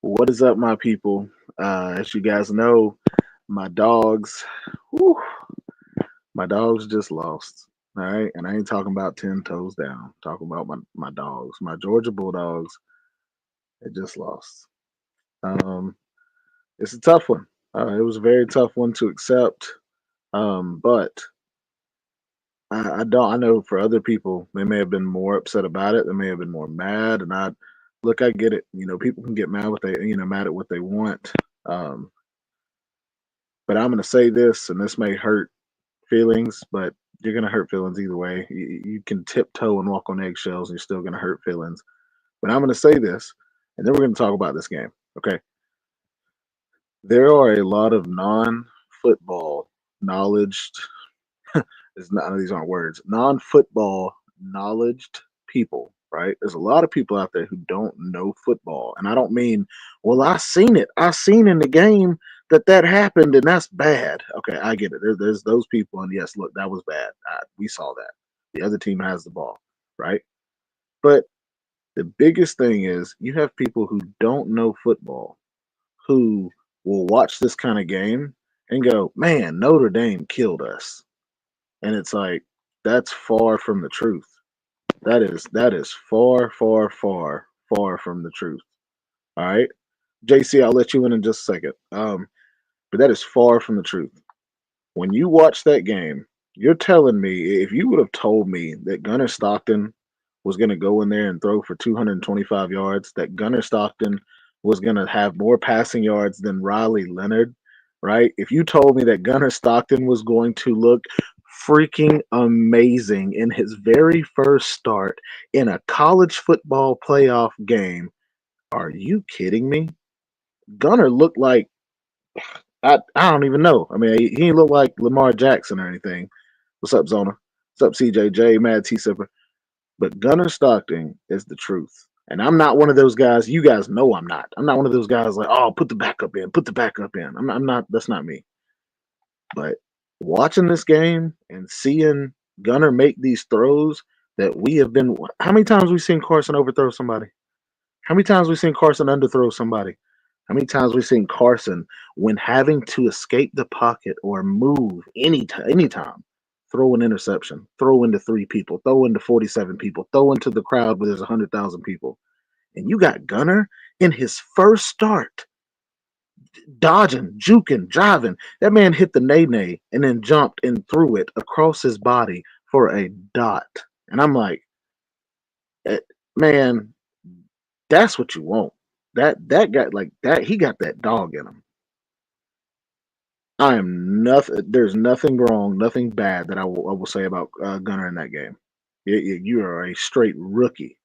What is up, my people? As you guys know, my dogs, whew, my dogs just lost. All right, and I ain't talking about 10 toes down. I'm talking about my dogs, my Georgia Bulldogs. They just lost. Um, it's a tough one. It was a very tough one to accept. But I don't. I know for other people, they may have been more upset about it. They may have been more mad. And I look, I get it. People can get mad what they, mad at what they want. Um, but I'm going to say this, and this may hurt feelings, but you're going to hurt feelings either way. You can tiptoe and walk on eggshells, and you're still going to hurt feelings. But I'm going to say this, and then we're going to talk about this game. Okay. There are a lot of non football knowledge. It's not, these aren't words. Non-football knowledged people, right? There's a lot of people out there who don't know football, and I don't mean, well, I seen it. I seen in the game that happened, and that's bad. Okay, I get it. There's those people, and yes, look, that was bad. We saw that. The other team has the ball, right? But the biggest thing is you have people who don't know football who will watch this kind of game and go, "Man, Notre Dame killed us." And it's like that's far from the truth. That is far, far, far, far from the truth. All right, JC, I'll let you in just a second. But that is far from the truth. When you watch that game, you're telling me if you would have told me that Gunnar Stockton was going to go in there and throw for 225 yards, that Gunnar Stockton was going to have more passing yards than Riley Leonard, right? If you told me that Gunnar Stockton was going to look freaking amazing in his very first start in a college football playoff game, are you kidding me? Gunnar looked like I don't even know. I mean, he didn't look like Lamar Jackson or anything. What's up, Zona? What's up, CJJ, Mad T Sipper? But Gunnar Stockton is the truth. And I'm not one of those guys. You guys know I'm not. I'm not one of those guys like, oh, put the backup in, put the backup in. I'm not. That's not me. But watching this game and seeing Gunnar make these throws that we have been. How many times we seen Carson overthrow somebody? How many times we seen Carson underthrow somebody? How many times we seen Carson when having to escape the pocket or move anytime, throw an interception, throw into three people, throw into 47 people, throw into the crowd where there's 100,000 people, and you got Gunner in his first start, dodging, juking, driving. That man hit the nay and then jumped and threw it across his body for a dot, and I'm like, eh, man, that's what you want. That guy like that. He got that dog in him. I am nothing. There's nothing wrong, nothing bad that I will say about Gunner in that game. You are a straight rookie,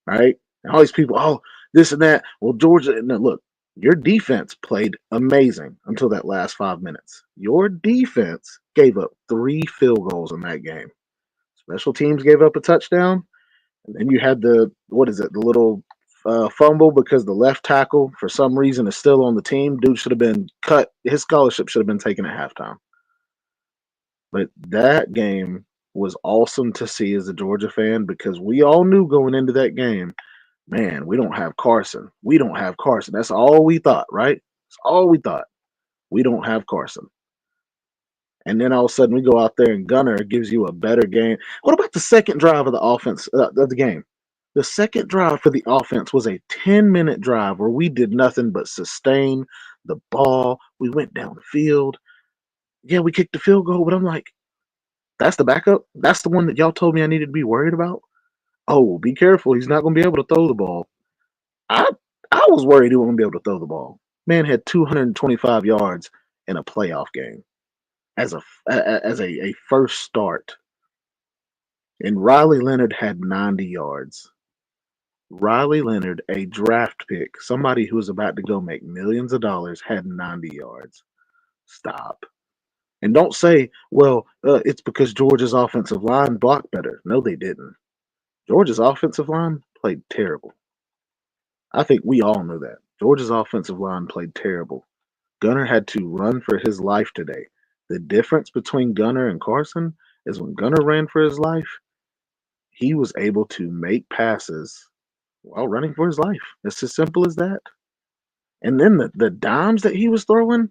right? And all these people, oh, this and that. Well, Georgia, no, look, your defense played amazing until that last 5 minutes. Your defense gave up 3 field goals in that game. Special teams gave up a touchdown, and then you had the what is it? The little fumble because the left tackle for some reason is still on the team. Dude should have been cut. His scholarship should have been taken at halftime. But that game was awesome to see as a Georgia fan because we all knew going into that game, man, we don't have Carson. We don't have Carson. That's all we thought, right? That's all we thought. We don't have Carson. And then all of a sudden we go out there and Gunner gives you a better game. What about the second drive of the offense of the game? The second drive for the offense was a 10-minute drive where we did nothing but sustain the ball. We went downfield. Yeah, we kicked the field goal, but I'm like, that's the backup? That's the one that y'all told me I needed to be worried about? Oh, be careful. He's not going to be able to throw the ball. I I was worried he wouldn't be able to throw the ball. Man had 225 yards in a playoff game as a first start. And Riley Leonard had 90 yards. Riley Leonard, a draft pick, somebody who was about to go make millions of dollars, had 90 yards. Stop. And don't say, well, it's because Georgia's offensive line blocked better. No, they didn't. Georgia's offensive line played terrible. I think we all know that. Georgia's offensive line played terrible. Gunner had to run for his life today. The difference between Gunner and Carson is when Gunner ran for his life, he was able to make passes while running for his life. It's as simple as that. And then the dimes that he was throwing,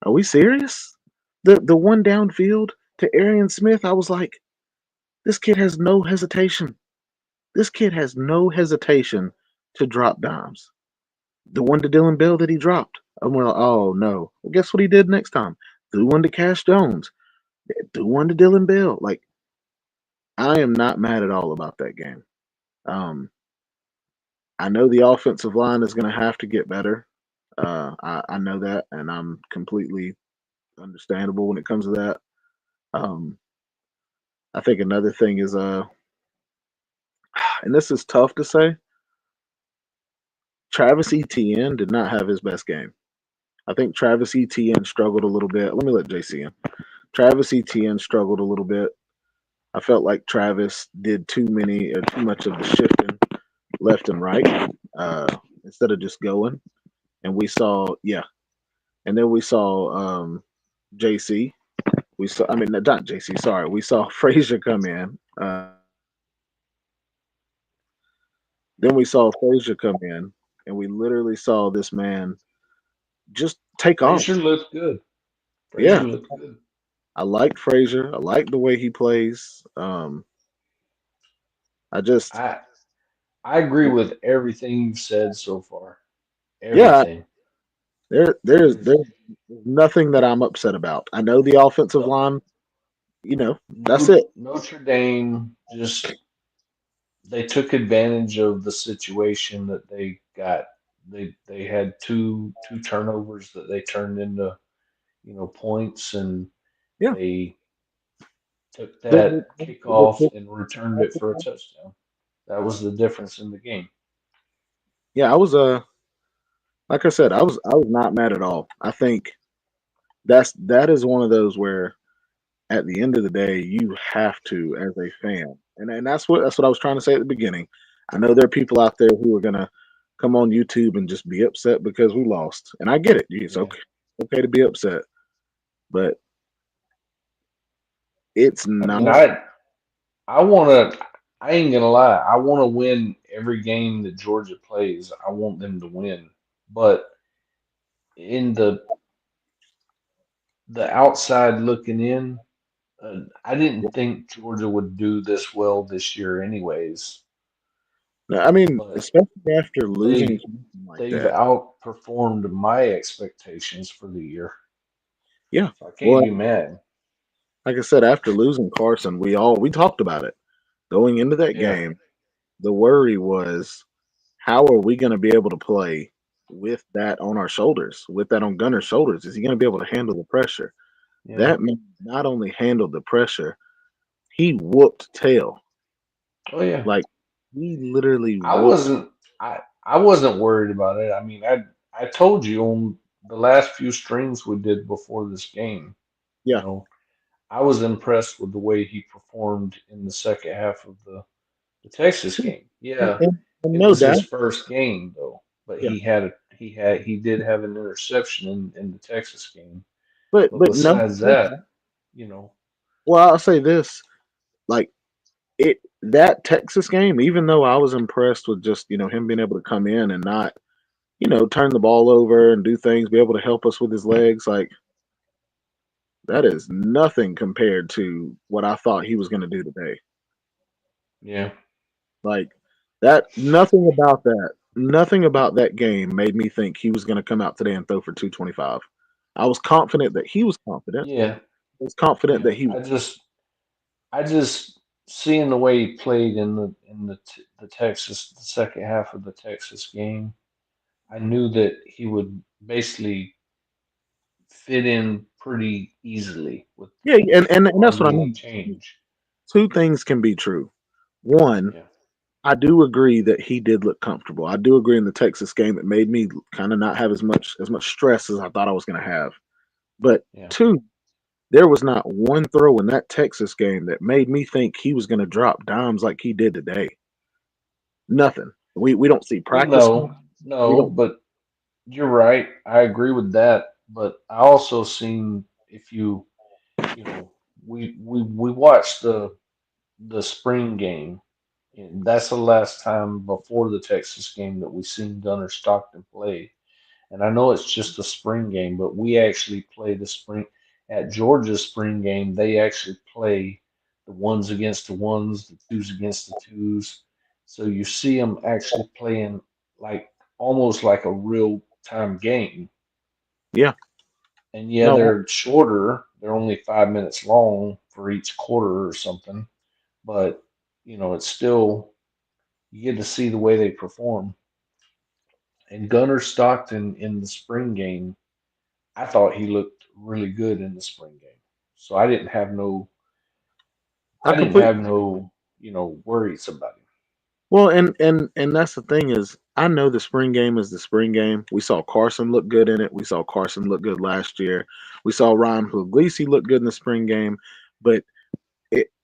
are we serious? The one downfield to Arian Smith, I was like, this kid has no hesitation. This kid has no hesitation to drop dimes. The one to Dylan Bell that he dropped. I'm like, oh no. Well, guess what he did next time? Threw one to Cash Jones. Threw one to Dylan Bell. Like, I am not mad at all about that game. Um, I know the offensive line is going to have to get better. I know that, and I'm completely understandable when it comes to that. Um, I think another thing is, and this is tough to say, Travis Etienne did not have his best game. I think Travis Etienne struggled a little bit. Let me let JC in. Travis Etienne struggled a little bit. I felt like Travis did too much of the shifting left and right instead of just going. And we saw, yeah, and then we saw JC. We saw, I mean, not JC. Sorry, we saw Frazier come in. Then we saw Frazier come in, and we literally saw this man just take off. Frazier looked good. Yeah, Frazier looked good. I like Frazier. I like the way he plays. I just, I I agree with everything you've said so far. yeah, Everything. there's Everything. nothing that I'm upset about. I know the offensive No, line. That's it. Notre Dame just they took advantage of the situation that they got. They had two turnovers that they turned into, points, and Yeah. they took The, that kickoff and returned it for a touchdown. That was the difference in the game. yeah, I was like I said, I was not mad at all. I think that is one of those where at the end of the day you have to as a fan. And that's what I was trying to say at the beginning. I know there are people out there who are gonna come on YouTube and just be upset because we lost. And I get it. It's Yeah. okay to be upset. But it's I mean, not. I want to. I ain't gonna lie. I want to win every game that Georgia plays. I want them to win. But in the outside looking in, I didn't think Georgia would do this well this year, anyways. I mean, But especially after losing they something like they've that. outperformed my expectations for the year, Yeah. so I can't Well, be mad. like I said, after losing Carson, we talked about it going into that Yeah, game. The worry was, how are we going to be able to play with that on our shoulders, with that on Gunner's shoulders? Is he going to be able to handle the pressure? yeah. That man not only handled the pressure, he whooped tail. Oh yeah. Like, he literally I whooped. wasn't I wasn't worried about it. I mean, I told you on the last few streams we did before this game, you Yeah. know, I was impressed with the way he performed in the second half of the Texas game. And, Yeah, and, and it no was his doubt. first game though, but Yeah. he did have an interception in the Texas game. But But no. besides that, you know, Well, I'll say this. Like, that Texas game, even though I was impressed with just, him being able to come in and not, turn the ball over and do things, be able to help us with his legs, like, that is nothing compared to what I thought he was going to do today. yeah, Like, nothing about that game made me think he was going to come out today and throw for 225. I was confident that he was confident. yeah, I was confident yeah. that he was. I just seeing the way he played in the Texas the second half of the Texas game. I knew that he would basically fit in pretty easily Yeah, and that's what I hardly any mean. change. Two things can be true. One, Yeah, I do agree that he did look comfortable. I do agree in the Texas game it made me kind of not have as much stress as I thought I was going to have. But yeah. two, there was not one throw in that Texas game that made me think he was going to drop dimes like he did today. Nothing. We don't see Well, practice. no, We no, don't. but you're right. I agree with that. But I also seen if you know, we watched the spring game, and that's the last time before the Texas game that we seen Gunner Stockton play. And I know it's just a spring game, but we actually play the spring at Georgia's spring game. They actually play the ones against the ones, the twos against the twos. So you see them actually playing like almost like a real time game. Yeah. And yeah, No. they're shorter. They're only 5 minutes long for each quarter or something. But it's still you get to see the way they perform. And Gunnar Stockton in the spring game, I thought he looked really good in the spring game. So I I didn't completely. have no, worries about him. Well, and that's the thing is, I know the spring game is the spring game. We saw Carson look good in it. We saw Carson look good last year. We saw Ryan Puglisi look good in the spring game. But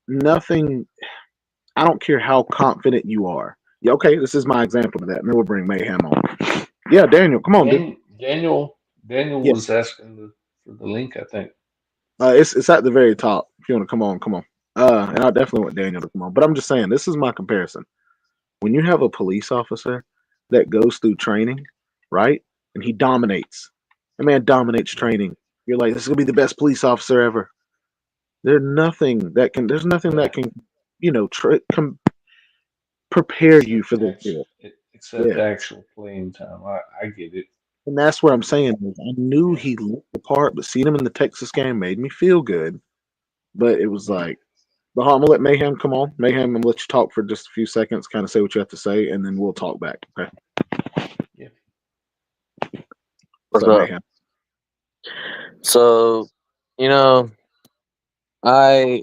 nothing. I don't care how confident you are. Yeah, okay, this is my example of that, and then we'll bring Mayhem on. Yeah, Daniel, come on, dude. Daniel Yeah, was asking for the link, I think. it's at the very top. If you want to come on, come on. And I definitely want Daniel to come on. But I'm just saying, this is my comparison. When you have a police officer that goes through training, right, and he dominates, the man dominates Yeah, training. You're like, this is gonna be the best police officer ever. There's nothing that yeah. can, prepare you Except for this field. except Yeah. actual playing time. I get it. And that's what I'm But saying is I knew yeah, he looked the part, but seeing him in the Texas game made me feel good. But it was yeah, like, but I'm gonna let Mayhem come on. Mayhem, I'm gonna let you talk for just a few seconds, kind of say what you have to say, and then we'll talk back. Okay. yeah. What's What's up, up? Mayhem? So, you know, I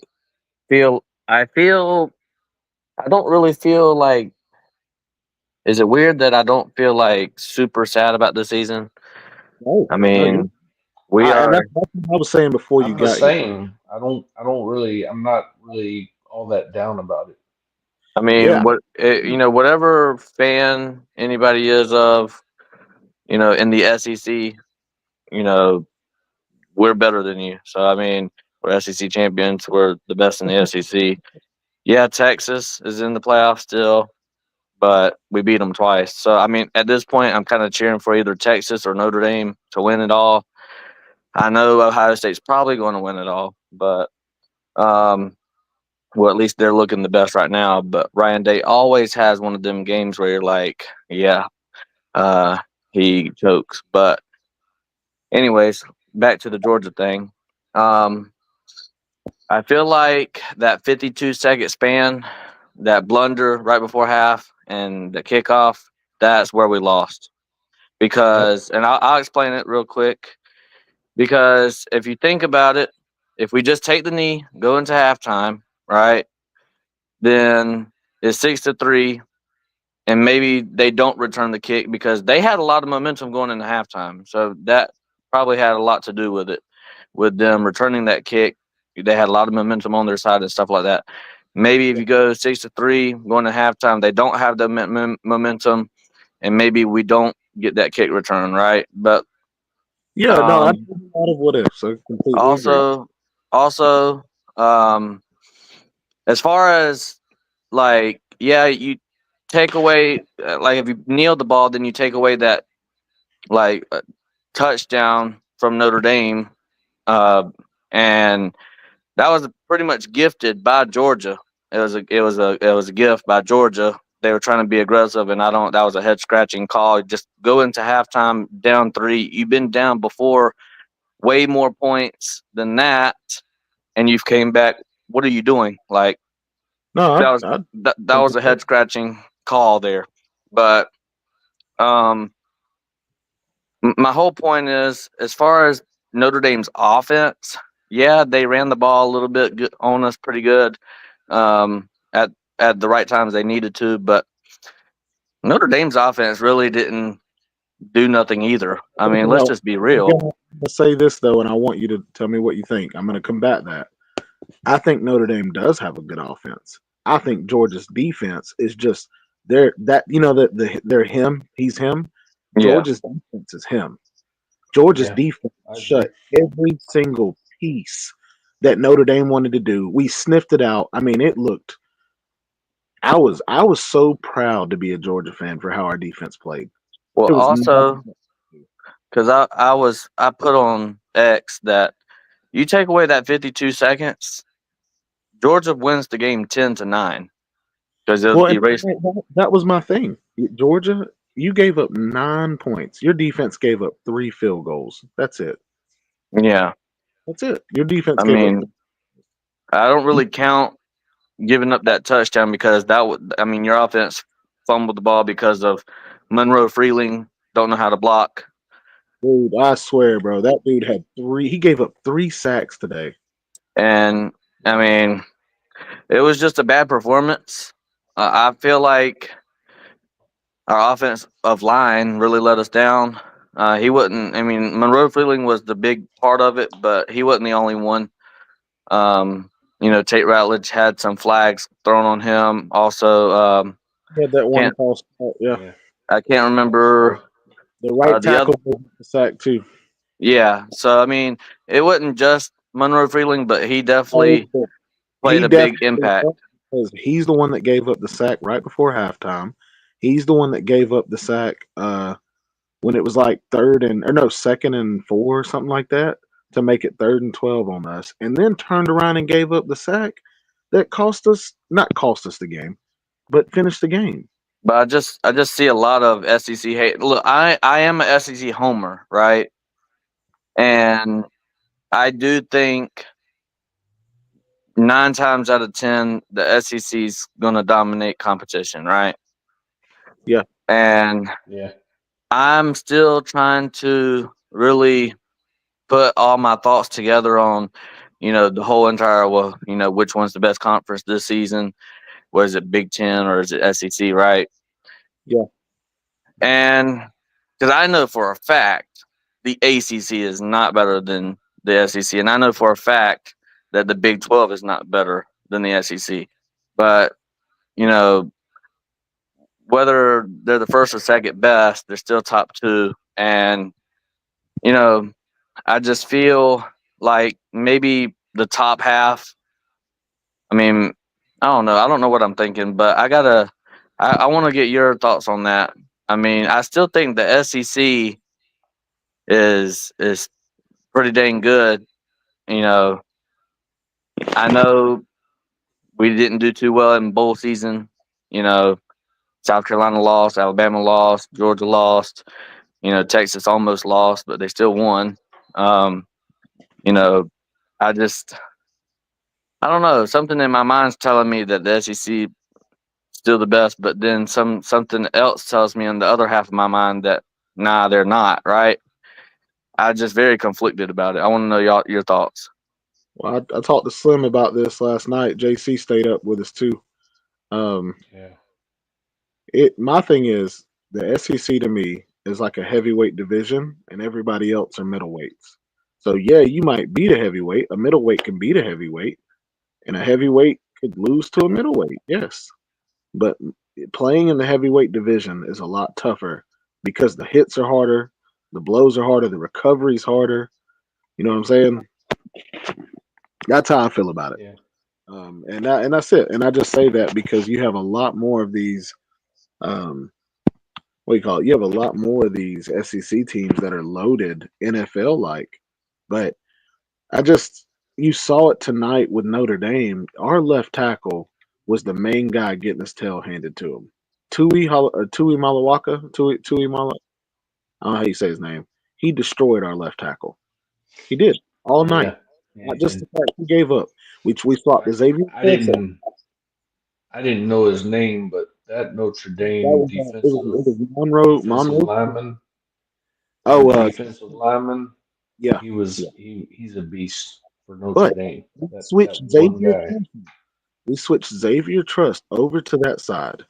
I feel, I don't really feel like, is it weird that I don't feel like super sad about the season? No, I no, you. mean, we And are, that's what I was saying before you I'm the got here. same. I'm not really all that down about it. I mean, Yeah. whatever fan anybody is of, in the SEC, you know, we're better than you. So, I mean, we're SEC champions. We're the best in the SEC. Yeah, Texas is in the playoffs still, but we beat them twice. So I mean, at this point, I'm kind of cheering for either Texas or Notre Dame to win it all. I know Ohio State's probably going to win it all, but um, well, at least they're looking the best right now. But Ryan Day always has one of them games where you're like, yeah, uh, he chokes. But anyways, back to the Georgia thing. Um, I feel like that 52-second span, that blunder right before half, and the kickoff, that's where we lost. Yep. Because, and I'll explain it real quick. Because if you think about it, if we just take the knee, go into halftime, right, then it's 6-3, and maybe they don't return the kick because they had a lot of momentum going into halftime. So that probably had a lot to do with it, with them returning that kick. They had a lot of momentum on their side and stuff like that. Maybe if you go 6-3 going to halftime, they don't have the momentum, and maybe we don't get that kick return, right? But Yeah. No, I um, did a lot of what ifs. I completely agree. also, also, um, as far as like, yeah, you take away like if you kneel the ball, then you take away that like touchdown from Notre Dame, uh, and that was pretty much gifted by Georgia. It was a gift by Georgia. They were trying to be aggressive, and I don't. That was a head scratching call. Just go into halftime down three. You've been down before, way more points than that, and you've came back. What are you doing? Like No, that was I that was a head scratching call there. But um, my whole point is, as far as Notre Dame's offense, yeah, they ran the ball a little bit on us pretty good, at the right times they needed to, but Notre Dame's offense really didn't do nothing either. I mean, let's no. just be I'm real. gonna say this though, and I want you to tell me what you think. I'm gonna combat that. I think Notre Dame does have a good offense. I think Georgia's defense is just that they're him, he's him. Yeah. Georgia's defense is him. Georgia's Yeah, defense I agree. shut every single piece that Notre Dame wanted to do. We sniffed it out. I mean, it looked. I was so proud to be a Georgia fan for how our defense played. Well, There was nothing. also, To do. because I put on X that you take away that 52 seconds, Georgia wins the game 10-9 because Well, it and erased. that was my thing. Georgia, you gave up 9 points. Your defense gave up 3 field goals. That's it. Yeah, That's it. Your defense I gave up. mean, I don't really count giving up that touchdown because that would. I mean, your offense fumbled the ball because of Monroe Freeling don't know how to block, Dude, I swear, bro, that dude had three. He gave up 3 sacks today. and I Yeah. mean, it was just a bad performance. I feel like our offensive line really let us down. He wasn't. I mean, Monroe Freeling was the big part of it, but he wasn't the only one. Tate Ratledge had some flags thrown on him. Also, He had that one can't false start, yeah. Yeah. I can't remember Also, The right the other. tackle was the sack too. Yeah, so I mean, it wasn't just Monroe Freeling, but he Oh, definitely but played he a big definitely impact. was, because he's the one that gave up the sack right before halftime. He's the one that gave up the sack when it was like third and or no, 2nd and 4 or something like that to make it 3rd and 12 on us, and then turned around and gave up the sack that cost us, not cost us the game, but finished the game. But I just see a lot of SEC hate. Look, I am a SEC homer, right? And I do think 9 times out of 10 the SEC's gonna dominate competition, right? Yeah, And yeah. I'm still trying to really put all my thoughts together on, the whole entire which one's the best conference this season? Was it Big Ten or is it SEC, right? yeah. And because I know for a fact the ACC is not better than the SEC, and I know for a fact that the Big 12 is not better than the SEC. But you know, whether they're the first or second best, they're still top two. And you know, I just feel like maybe the top half. I mean, I don't know. I don't know what I'm thinking, but I want to get your thoughts on that. I mean, I still think the SEC is pretty dang good. You know, I know we didn't do too well in bowl season. You know, South Carolina lost, Alabama lost, Georgia lost. Texas almost lost, but they still won. Um, you know, I just I don't know. Something in my mind's telling me that the SEC still the best, but then something else tells me in the other half of my mind that nah, they're not. Right? I just very conflicted about it. I want to know your thoughts. Well, I talked to Slim about this last night. JC stayed up with us too. Um, Yeah. it my thing is the SEC to me is like a heavyweight division, and everybody else are middleweights. So yeah, you might beat a heavyweight. A middleweight can beat a heavyweight, and a heavyweight could lose to a middleweight. Yes, but playing in the heavyweight division is a lot tougher because the hits are harder, the blows are harder, the recovery's harder. You know what I'm saying? That's how I feel about it. Yeah. And that's it. And I just say that because you have a lot more of these. Um, what do you call it? You have a lot more of these SEC teams that are loaded NFL like. But I just you saw it tonight with Notre Dame. Our left tackle was the main guy getting his tail handed to him. Tui Malawaka, Tui Mala. I don't know how you say his name. He destroyed our left tackle. He did all night. Yeah. Not just And the fact he gave up. We swapped I, Xavier I Smith. I didn't know his name, but that Notre That Dame was it was Monroe defensive Monroe. lineman, Oh, defensive lineman, yeah, yeah. he's a beast for Notre But Dame. we That switched one Xavier. guy. We switched Xavier Trust over to that side.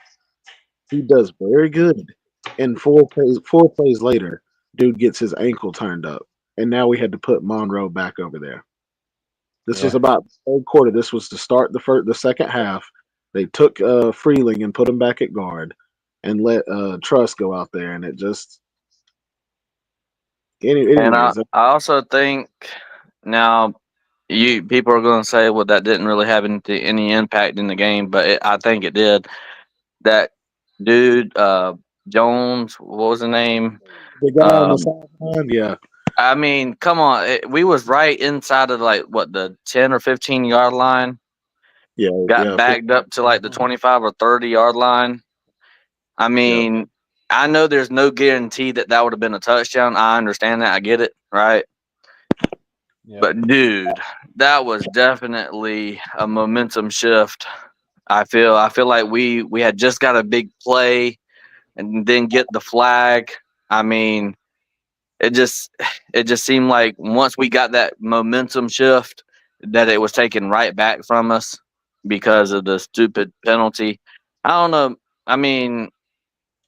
He does very good. And four plays later, dude gets his ankle turned up, and now we had to put Monroe back over there. This was Yeah. about the third quarter. This was to start the second half. They took Freeling and put him back at guard, and let Trust go out there, and it just And I, anyways. I also think now you people are going to say, well, that didn't really have any impact in the game, but I think it did. That dude, Jones. What was the name? The guy on the Um, sideline, yeah, I mean, come on, we was right inside of like what the 10 or 15 yard line. yeah, Got yeah, bagged up to like the Mhm. 25 or 30 yard line. I yeah. mean, I know there's no guarantee that that would have been a touchdown. I understand that. I get it, right? Yeah. But dude, that was definitely a momentum shift. I feel like we had just got a big play and then get the flag. I mean, it just it just seemed like once we got that momentum shift that it was taken right back from us because of the stupid penalty. I don't know. I mean,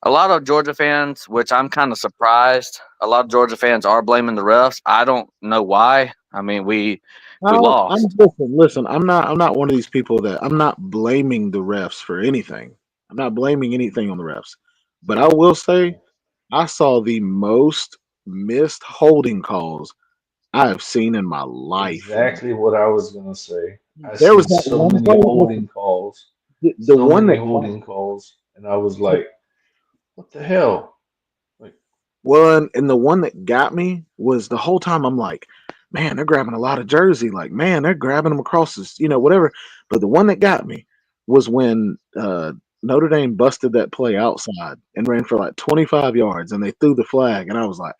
a lot of Georgia fans, which I'm kind of surprised, a lot of Georgia fans are blaming the refs. I don't know why. I mean, we I'm lost. listen. I'm not one of these people that I'm not blaming the refs for anything. I'm not blaming anything on the refs, but I will say Yeah. I saw the most missed holding calls I have seen in my life. Exactly what I was gonna say. I There was seen that so one many play. Listen, holding calls, the so one many that holding calls, and I was like, "What the hell?" Like, and the one that got me was the whole time I'm like, man, they're grabbing a lot of jersey. Like, man, they're grabbing them across this, whatever. But the one that got me was when Notre Dame busted that play outside and ran for like 25 yards and they threw the flag. And I was like,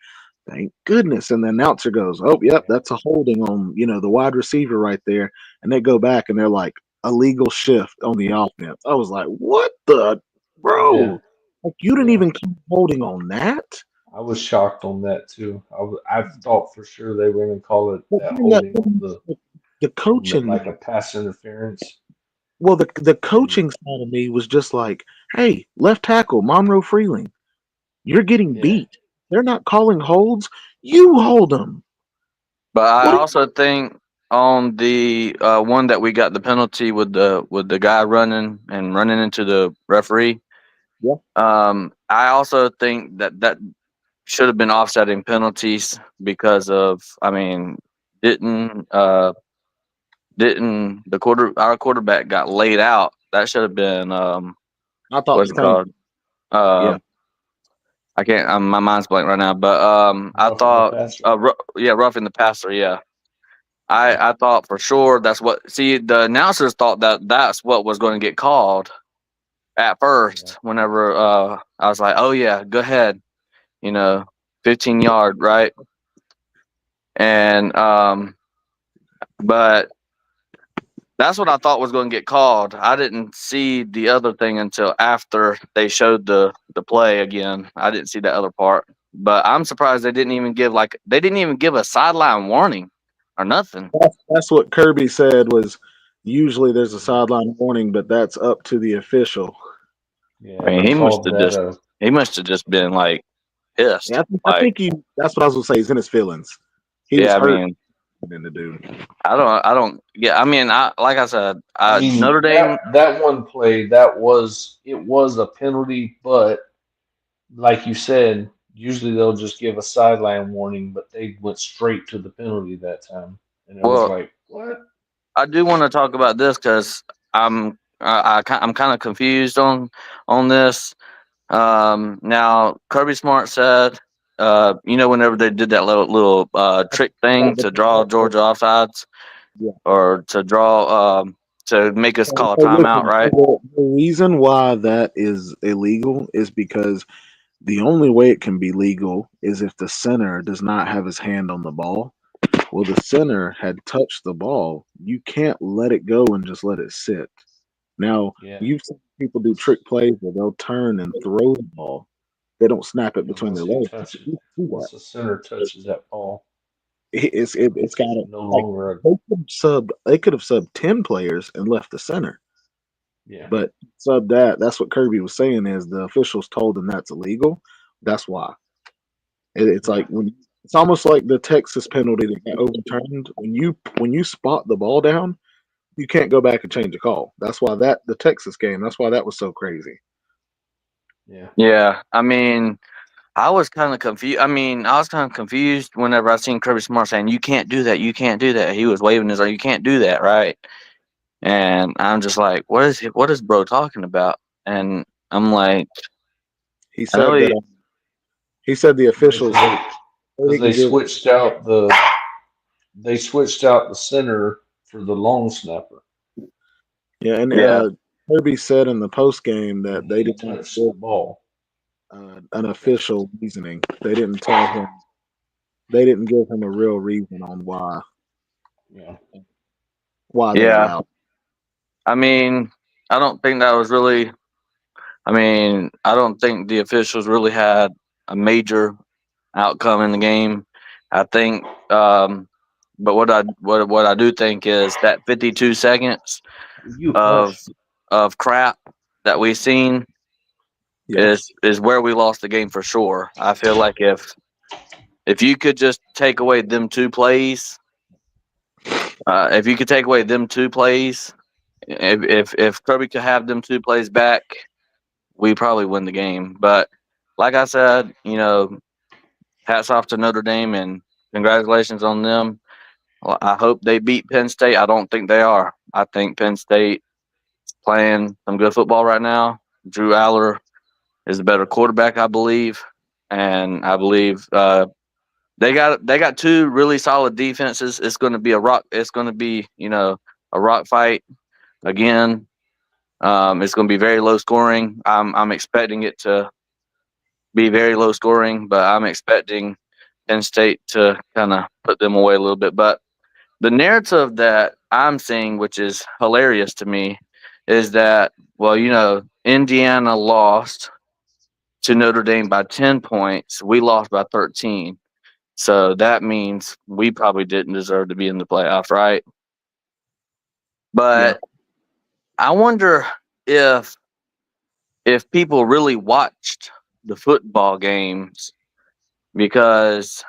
thank goodness. And the announcer goes, oh, yep, yeah, that's a holding on, the wide receiver right there. And they go back and they're like, a legal shift on the offense. I was like, what the, yeah, bro? Like, you didn't yeah. even keep holding on that? I was shocked on that too. I thought for sure they were gonna call it But that then that holding the coaching, like a pass interference, well, the and coaching side of me was just like, hey, left tackle, Monroe Freeling, you're getting yeah, beat. They're not calling holds. You hold them. But I What? also think on the one that we got the penalty with the guy running into the referee. Yeah, I also think that that should have been offsetting penalties because of. I mean, didn't didn't the our quarterback got laid out? That should have been I thought what's the it same. called? Yeah, Um, I can't. My mind's blank right now. But I roughing the thought passer. yeah, roughing the passer. Yeah, Yeah, I thought for sure that's what. See, the announcers thought that that's what was going to get called at yeah, first. Whenever I was like, oh yeah, go ahead, you know, 15 yard, right? And but that's what I thought was going to get called. I didn't see the other thing until after they showed the play again. I didn't see that other part. But I'm surprised they didn't even give a sideline warning or nothing. that's what Kirby said was usually there's a yeah. sideline warning, but that's up to the official. I Yeah, mean, he called that a he must have just been like Yeah, pissed. I Like, think he. That's what I was gonna say. He's in his feelings. He was yeah, I hurt mean, than the dude. I don't yeah, I mean, I like I said, I mean Notre Dame. that one play it was a penalty, but like you said, usually they'll just give a sideline warning, but they went straight to the penalty that time, and it was Well, like, what? I do want to talk about this because I'm kind of confused on this. Now Kirby Smart said, whenever they did that little trick thing to draw Georgia offsides Yeah. or to draw to make us So, call a so timeout, listen, right? the reason why that is illegal is because the only way it can be legal is if the center does not have his hand on the ball. Well, the center had touched the ball. You can't let it go and just let it sit. Now, Yeah, you've seen people do trick plays where they'll turn and throw the ball. They don't snap it yeah. between their legs. You see that. Once the center touches that ball, It's got it's to no like longer a they could have subbed 10 players and left the center, yeah, but sub that. That's what Kirby was saying is the officials told them that's illegal. That's why it's yeah, like when it's almost like the Texas penalty that got overturned. When you spot the ball down, you can't go back and change the call. That's why that the Texas game. That's why that was so crazy. yeah, Yeah, I mean, I was kind of confused. I mean, I was kind of confused whenever I seen Kirby Smart saying, "You can't do that. You can't do that." He was waving his arm. You can't do that, right? And I'm just like, what is bro talking about? And I'm like, He I know said that he said the officials they because didn't give. they switched out the center for the long snapper, Yeah, and yeah, Kirby said in the post game and that they he didn't touched give the ball. an official reasoning. They didn't tell him. They didn't give him a real reason on Yeah, why they yeah. allowed. I mean, I don't think that was really. I mean, I don't think the officials really had a major outcome in the game. I think, but what I do think is that 52 seconds you of hush. crap that we seen Yeah, is where we lost the game for sure. I feel like if you could just take away them two plays, if you could take away them two plays, if Kirby could have them two plays back, we probably win the game. But like I said, hats off to Notre Dame and congratulations on them. Well, I hope they beat Penn State. I don't think they are. I think Penn State is playing some good football right now. Drew Aller is the better quarterback, I believe, and I believe they got two really solid defenses. It's going to be a rock. It's going to be a rock fight again. It's going to be very low scoring. I'm expecting it to be very low scoring, but I'm expecting Penn State to kind of put them away a little bit. But the narrative that I'm seeing, which is hilarious to me, is that well, Indiana lost to Notre Dame by 10 points. We lost by 13. So that means we probably didn't deserve to be in the playoffs, right? yeah. But I wonder if people really watched the football games because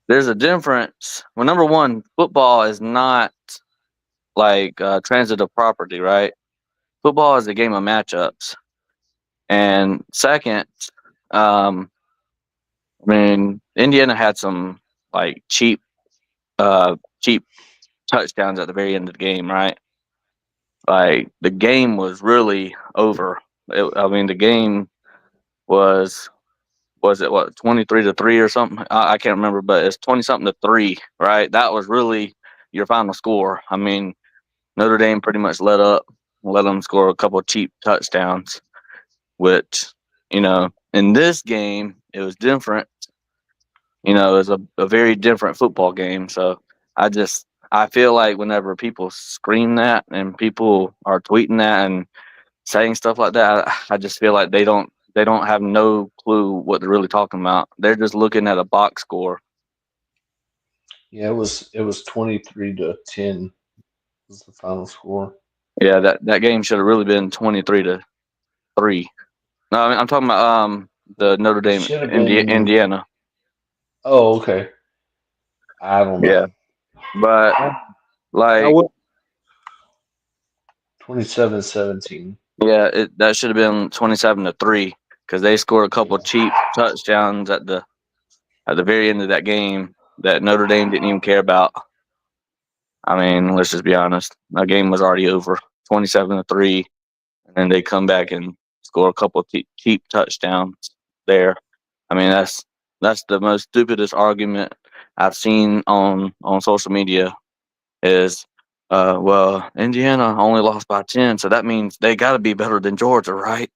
there's a difference. Well, number one, football is not like transitive property, right? Football is a game of matchups. And second, um, I mean, Indiana had some like cheap touchdowns at the very end of the game, right? Like the game was really over. I mean, the game was it what 23-3 or something? I can't remember, but it's 20 something to 3, right? That was really your final score. I mean, Notre Dame pretty much let them score a couple of cheap touchdowns, which in this game it was different. It was a very different football game. So I feel like whenever people scream that and people are tweeting that and saying stuff like that, I just feel like they don't have no clue what they're really talking about. They're just looking at a box score. Yeah, it was 23-10 was the final score. Yeah, that game should have really been 23-3. No, I mean, I'm talking about the Notre It Dame should have been. Indiana. Oh, okay. I don't Yeah, know. but I, I like would. 27-17. yeah, that should have been 27-3 because they scored a couple Yeah. cheap touchdowns at the very end of that game that Notre Dame didn't even care about. I mean, let's just be honest. That game was already over, 27-3, and then they come back and score a couple cheap touchdowns there. I mean, that's the most stupidest argument I've seen on social media. Is well, Indiana only lost by 10, so that means they got to be better than Georgia, right?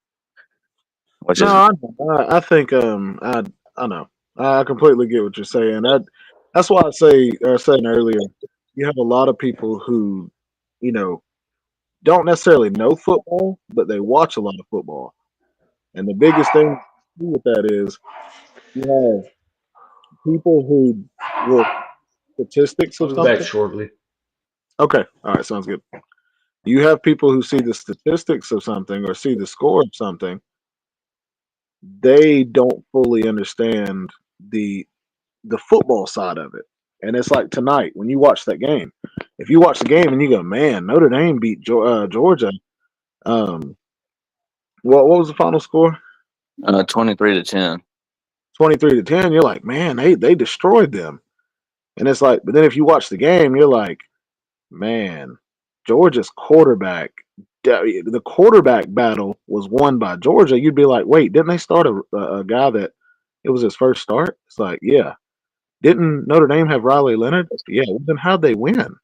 Which No, is I think I know. I completely get what you're saying. That's why I was saying earlier. You have a lot of people who, you know, don't necessarily know football, but they watch a lot of football. And the biggest thing with that is you have people who will statistics I'll of be back something. shortly. Okay, all right, sounds good. You have people who see the statistics of something or see the score of something. They don't fully understand the the football side of it. And it's like tonight when you watch that game. If you watch the game and you go, man, Notre Dame beat Georgia. Um, what was the final score? 23-10. 23-10. You're like, man, they destroyed them. And it's like, but then if you watch the game, you're like, man, Georgia's quarterback the quarterback battle was won by Georgia, you'd be like, wait, didn't they start a guy that it was his first start? It's like, yeah. Didn't Notre Dame have Riley Leonard? Yeah. Well, then how'd they win?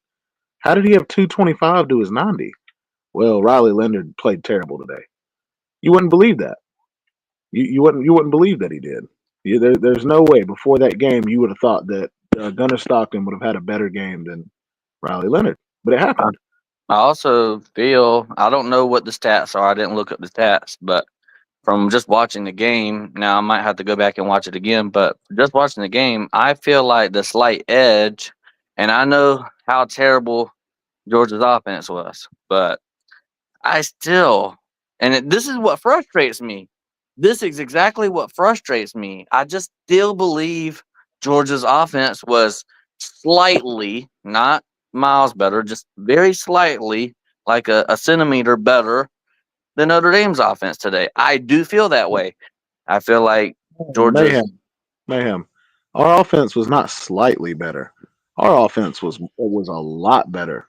How did he have 225 to his 90? Well, Riley Leonard played terrible today. You wouldn't believe that. You wouldn't believe that he did. There's no way before that game you would have thought that Gunnar Stockton would have had a better game than Riley Leonard, but it I, happened. I also feel I don't know what the stats are. I didn't look up the stats, but from just watching the game, now I might have to go back and watch it again. But just watching the game, I feel like the slight edge, and I know how terrible Georgia's offense was, but I still, this is what frustrates me. This is exactly what frustrates me. I just still believe Georgia's offense was slightly, not miles better, just very slightly, like a centimeter better than Notre Dame's offense today. I do feel that way. I feel like Georgia's, Mayhem, mayhem. Our offense was not slightly better. Our offense was a lot better.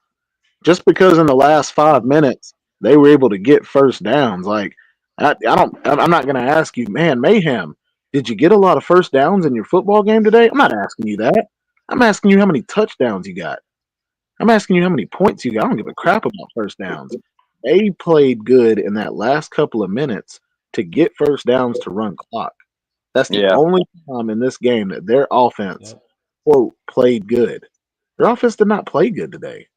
Just because in the last 5 minutes they were able to get first downs, like I don't, I'm not going to ask you, man, mayhem. Did you get a lot of first downs in your football game today? I'm not asking you that. I'm asking you how many touchdowns you got. I'm asking you how many points you got. I don't give a crap about first downs. They played good in that last couple of minutes to get first downs to run clock. That's the yeah, only time in this game that their offense, Yep. quote, played good. Their offense did not play good today.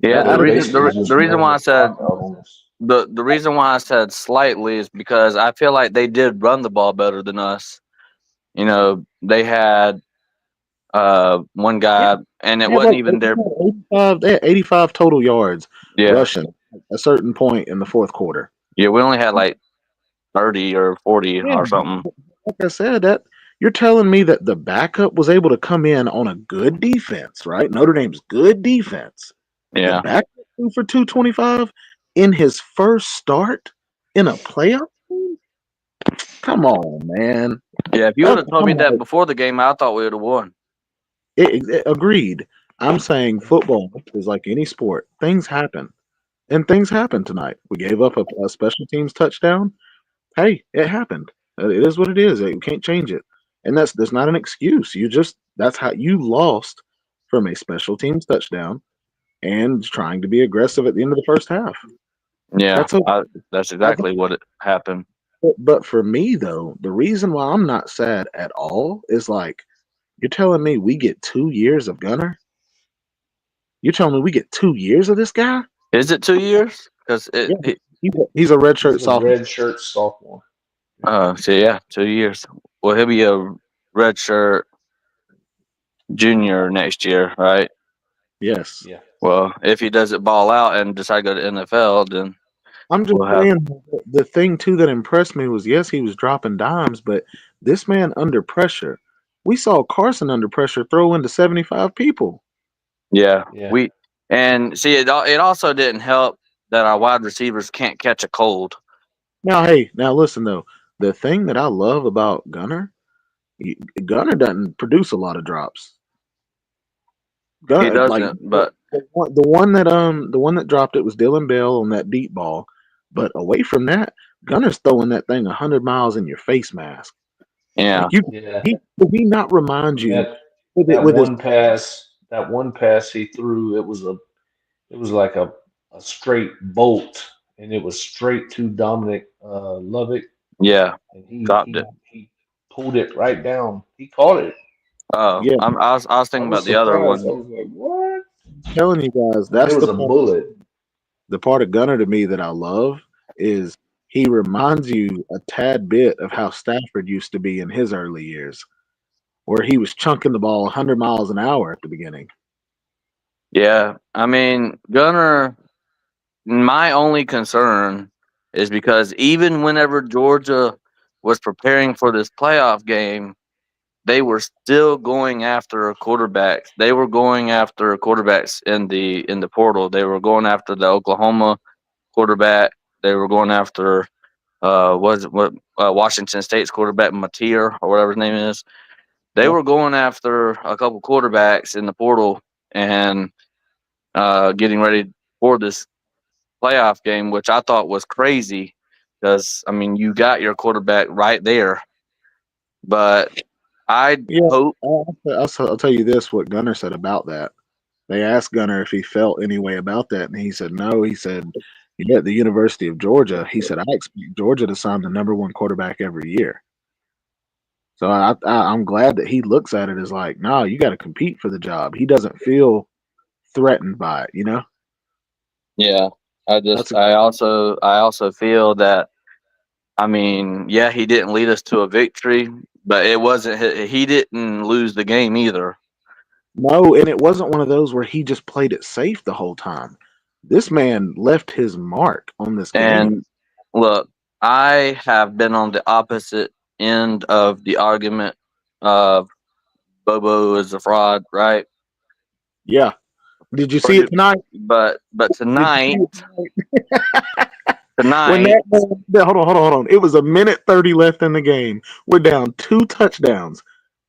yeah. They The Out of reason, basically the just reason ran why the I said clock out on us. the reason why I said slightly is because I feel like they did run the ball better than us. You know, they had one yeah, guy, and it they had wasn't like even their. 85, they had 85 total yards Yeah, rushing at a certain point in the fourth quarter. yeah. We only had like 30 or 40 Yeah, or something. like I said, that you're telling me that the backup was able to come in on a good defense, right? Notre Dame's good defense. The Yeah, backup threw for 225 in his first start in a playoff game? Come on, man. yeah. If you would That's have told me I'm that like, before the game, I thought we would have won. agreed. I'm saying football is like any sport. Things happen. And things happened tonight. We gave up a special teams touchdown. Hey, it happened. It is what it is. You can't change it. And that's not an excuse. That's how you lost from a special teams touchdown and trying to be aggressive at the end of the first half. Yeah, That's a that's I, exactly what it happened. but for me though, the reason why I'm not sad at all is like you're telling me we get 2 years of Gunner. You're telling me we get 2 years of this guy? Is it 2 years? Because Yeah, he's a He's redshirt a sophomore. red shirt sophomore. Yeah. so yeah, 2 years. Well, he'll be a red shirt junior next year, right? Yes. Yeah. Well, if he doesn't ball out and decide to go to NFL, then I'm just we'll have. saying the thing too that impressed me was yes, he was dropping dimes, but this man under pressure. We saw Carson under pressure throw into 75 people. Yeah, Yeah. we and see it also didn't help that our wide receivers can't catch a cold. Now, hey, now listen though. The thing that I love about Gunner, Gunner doesn't produce a lot of drops. He Gun, like doesn't, but the one that dropped it was Dylan Bell on that deep ball. But away from that, Gunner's throwing that thing 100 miles in your face mask. yeah, Like you, Yeah. did he not remind And you that with it that with his one pass he threw, it was like a straight bolt, and it was straight to Dominic Lovick, yeah, and dropped it. he pulled it right down. He caught it. Oh, yeah, I was I thinking was about the other surprised. I one. was like, "What?" telling you guys, I mean, it that's was a bullet. the part of Gunner to me that I love is he reminds you a tad bit of how Stafford used to be in his early years, where he was chunking the ball 100 miles an hour at the beginning. Yeah, I mean Gunner. My only concern is because even whenever Georgia was preparing for this playoff game, they were still going after quarterbacks. They were going after quarterbacks in the portal. They were going after the Oklahoma quarterback. They were going after was it what Washington State's quarterback Mateer or whatever his name is. They Yep. were going after a couple quarterbacks in the portal and getting ready for this. playoff game, which I thought was crazy because I mean you got your quarterback right there, but I Yeah, hope I'll tell you this: what Gunner said about that. They asked Gunner if he felt any way about that, and he said no. He said, "Yeah, at the University of Georgia." He said, "I expect Georgia to sign the number one quarterback every year." So I'm glad that he looks at it as like, "No, you got to compete for the job." He doesn't feel threatened by it. yeah. That's a I also feel that I mean yeah he didn't lead us to a victory, but it wasn't he didn't lose the game either. no, and it wasn't one of those where he just played it safe the whole time. This man left his mark on this game. And look, I have been on the opposite end of the argument of Bobo is a fraud, right? Yeah. Did you see it Pretty, tonight? but Did you see tonight, it tonight? When tonight, that hold on. It was a minute 30 left in the game. We're down two touchdowns.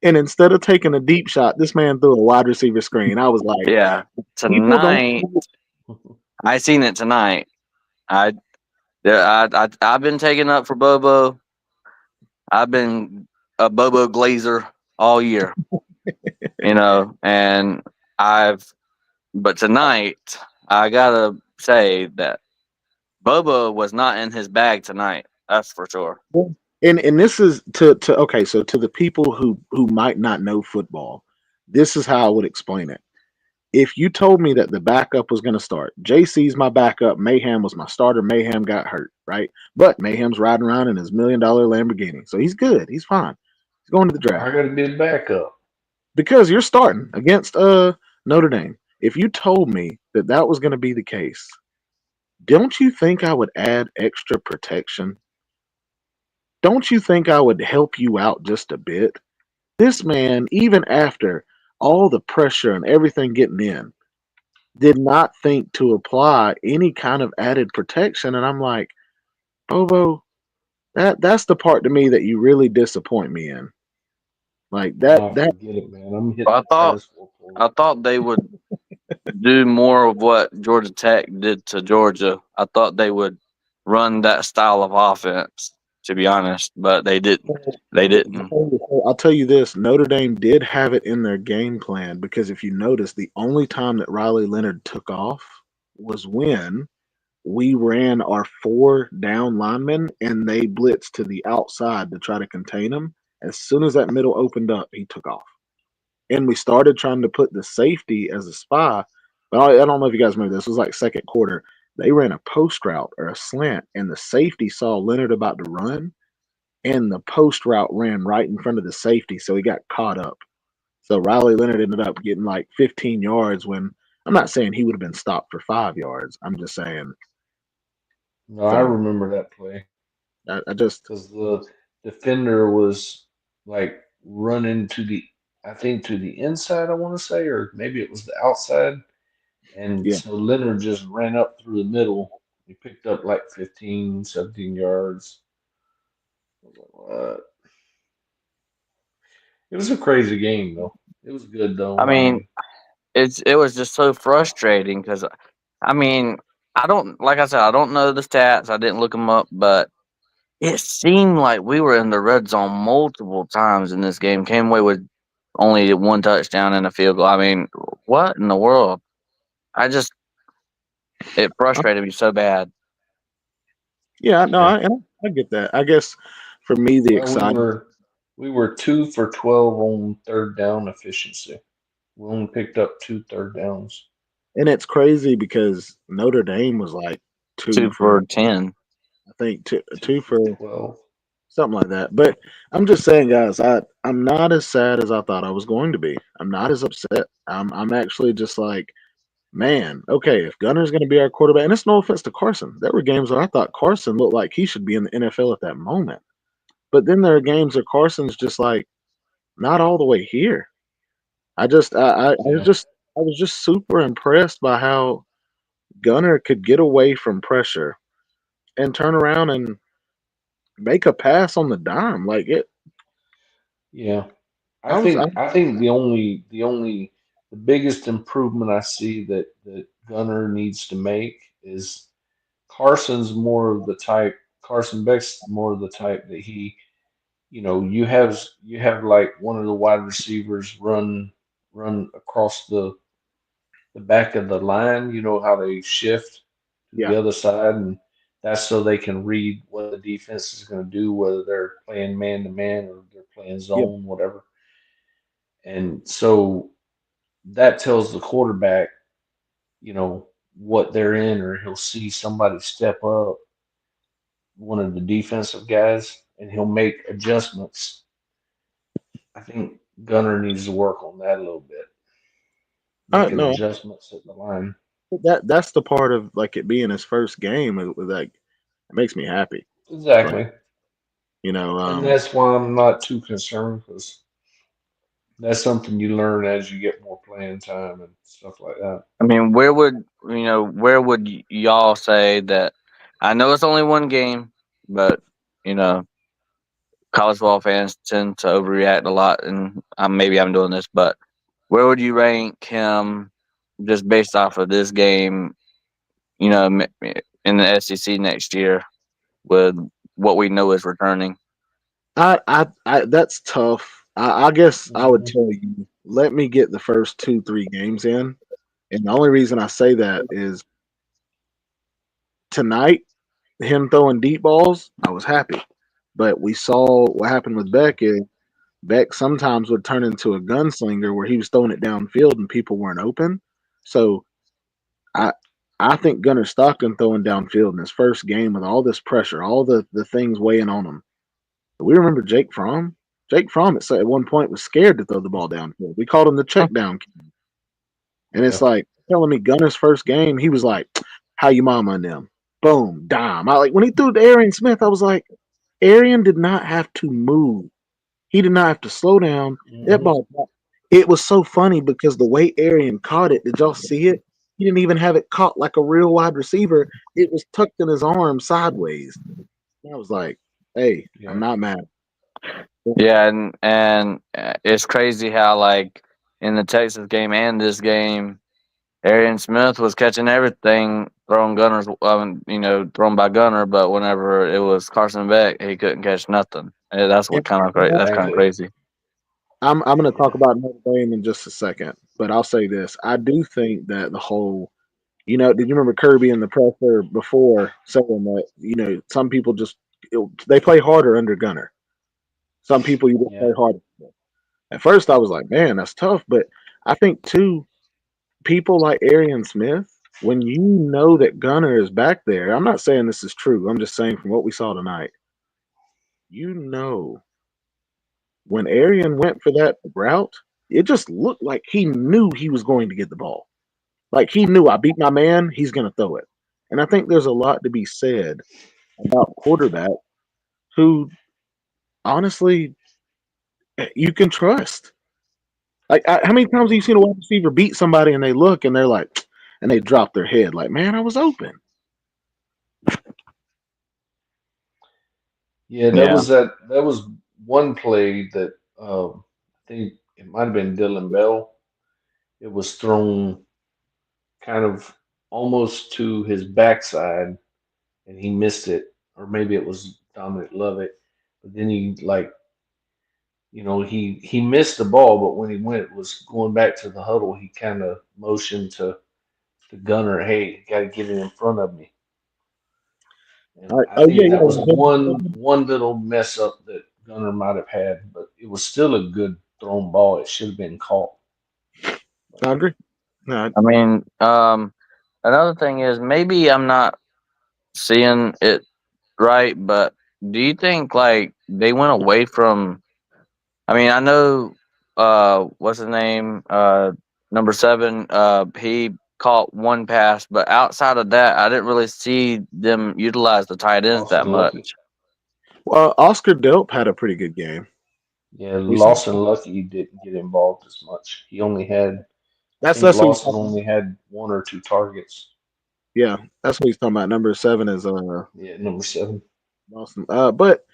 And instead of taking a deep shot, this man threw a wide receiver screen. I was like, yeah, people don't tonight, I seen it tonight. I, yeah, I've been taking up for Bobo. I've been a Bobo Glazer all year, and I've, but tonight I gotta say that Bobo was not in his bag tonight. That's for sure. and this is to okay, so to the people who might not know football, this is how I would explain it. If you told me that the backup was going to start, JC's my backup, Mayhem was my starter, Mayhem got hurt, right? But Mayhem's riding around in his $1 million Lamborghini, so he's good, he's fine, he's going to the Why draft I got to be the backup? because you're starting against Notre Dame. If you told me that that was going to be the case, don't you think I would add extra protection? Don't you think I would help you out just a bit? This man, even after all the pressure and everything getting in, did not think to apply any kind of added protection. And I'm like, Bobo, that's the part to me that you really disappoint me in. Like Nah, that forget it, man. I'm hitting I the thought tennis floor. I thought they would do more of what Georgia Tech did to Georgia. I thought they would run that style of offense, to be honest, but they didn't. They didn't. I'll tell you this, Notre Dame did have it in their game plan because if you notice, the only time that Riley Leonard took off was when we ran our four down linemen and they blitzed to the outside to try to contain him. As soon as that middle opened up, he took off. And we started trying to put the safety as a spy. But I don't know if you guys remember this. It was like second quarter. They ran a post route or a slant, and the safety saw Leonard about to run, and the post route ran right in front of the safety, so he got caught up. So Riley Leonard ended up getting like 15 yards when I'm not saying he would have been stopped for 5 yards. I'm just saying. No, I So remember that play I just, because the defender was like running to the, I think to the inside, I want to say, or maybe it was the outside. And yeah. so Leonard just ran up through the middle. He picked up like 15, 17 yards. I was like, what? It was a crazy game, though. It was good, I though. I mean, mean, it was just so frustrating because I mean, I don't like I said I don't know the stats. I didn't look them up, but it seemed like we were in the red zone multiple times in this game. Came away with only one touchdown and a field goal. I mean, what in the world? I just it frustrated me so bad. Yeah, no, yeah. I get that. I guess for me, the Well, exciting, we were 2 for 12 on third down efficiency. We only picked up two third downs. and it's crazy because Notre Dame was like Two two for, for 10. I think Two two for for 12. something like that. But I'm just saying, guys, I'm not as sad as I thought I was going to be. I'm not as upset. I'm actually just like, man, okay, if Gunner's going to be our quarterback, and it's no offense to Carson, there were games where I thought Carson looked like he should be in the NFL at that moment. But then there are games where Carson's just like not all the way here. Yeah. I was just super impressed by how Gunner could get away from pressure and turn around and make a pass on the dime. Like it, Yeah. I was, I think the biggest improvement I see that Gunner needs to make is Carson's more of the type. Carson Beck's more of the type that you have like one of the wide receivers run across the back of the line. You know how they shift to the Yeah, other side, and that's so they can read what the defense is going to do, whether they're playing man to man or they're playing yeah. zone, whatever. And so that tells the quarterback, what they're in, or he'll see somebody step up, one of the defensive guys, and he'll make adjustments. I think Gunner needs to work on that a little bit, making No, adjustments at the line. that's the part of like it being his first game. Like it makes me happy. Like Exactly. you know, And that's why I'm not too concerned because that's something you learn as you get more playing time and stuff like that. I mean, where would y'all say that? I know it's only one game, but you know, college football fans tend to overreact a lot, and maybe I'm doing this, but where would you rank him just based off of this game? You know, in the SEC next year with what we know is returning. that's tough. I guess I would Hmm. tell you, let me get the first 2, 3 games in, and the only reason I say that is tonight, him throwing deep balls, I was happy. But we saw what happened with Yeah. Beck. Is Beck sometimes would turn into a gunslinger where he was throwing it downfield and people weren't open. So I I think Gunnar Stockton throwing downfield in his first game with all this pressure, all the things weighing on him. We remember Jake Fromm. Jake Fromm at one point was scared to throw the ball downfield. We called him the check down king. And Yeah. it's like telling me Gunner's first game, he was like, "How you mama and them?" Boom, dime. I like when he threw to Arian Smith, I was like, Arian did not have to move. He did not have to slow down. That Hmm. ball, it was so funny because the way Arian caught it, did y'all see it? He didn't even have it caught like a real wide receiver. It was tucked in his arm sideways. And I was like, hey, I'm Yeah. not mad. Yeah, and it's crazy how like in the Texas game and this game, Arian Smith was catching everything thrown Gunners, thrown by Gunner, but whenever it was Carson Beck, he couldn't catch nothing. And that's And what kind of that's kind of Exactly. crazy. I'm going to talk Yeah. about Notre Dame in just a second, but I'll say this: I do think that the whole, did you remember Kirby in the presser before saying that some people they play harder under Gunner. Some people you just play Yeah. harder. At first, I was like, man, that's tough, but I think too, people like Arian Smith, when you know that Gunner is back there, I'm not saying this is true. I'm just saying from what we saw tonight, you know when Arian went for that route, it just looked like he knew he was going to get the ball. Like he knew I beat my man, he's going to throw it. And I think there's a lot to be said about quarterbacks who honestly you can trust. Like how many times have you seen a wide receiver beat somebody and they look and they're like, and they drop their head like, man, I was open. Yeah. That Yeah, was that was one play that I think it might have been Dylan Bell. It was thrown kind of almost to his backside and he missed it, or maybe it was Dominic Lovett. But then he missed the ball, but when he went was going back to the huddle, he kind of motioned to the gunner, "Hey, you got to get it in front of me." All And right. I Oh yeah, think that was yeah. one little mess up that Gunner might have had, but it was still a good thrown ball. It should have been caught. But I agree. No, I mean, another thing is maybe I'm not seeing it right, but do you think like they went away from? I mean, I know, what's his name? Number 7. He caught one pass, but outside of that, I didn't really see them utilize the tight ends that Lawson Lucky, much. well, Oscar Delp had a pretty good game. yeah, We saw Lawson Lucky didn't get involved as much. He only had, I that's think that's what he's Lawson talking about. only had one or two targets. Yeah, that's what he's talking about. Number 7 is Yeah, number 7. Awesome. But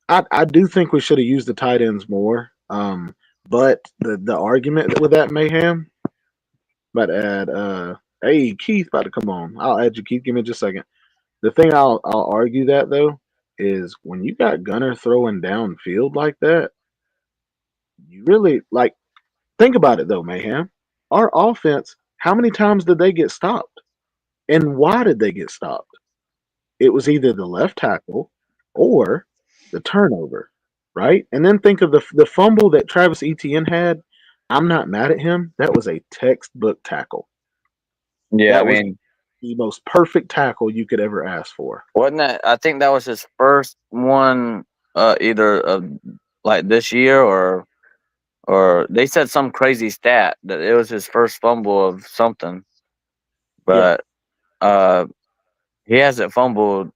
I do think we should have used the tight ends more. But the argument with that mayhem, but add hey Keith about to come on. I'll add you Keith. Give me just a second. The thing I'll argue that though is when you got Gunner throwing downfield like that, you really like think about it though, Mayhem. Our offense, how many times did they get stopped? And why did they get stopped? It was either the left tackle or the turnover, right? And then think of the fumble that Travis Etienne had. I'm not mad at him. That was a textbook tackle. Yeah, I That was mean, the most perfect tackle you could ever ask for. wasn't that? I think that was his first one, either like this year or they said some crazy stat that it was his first fumble of something, Yeah, but uh, he hasn't fumbled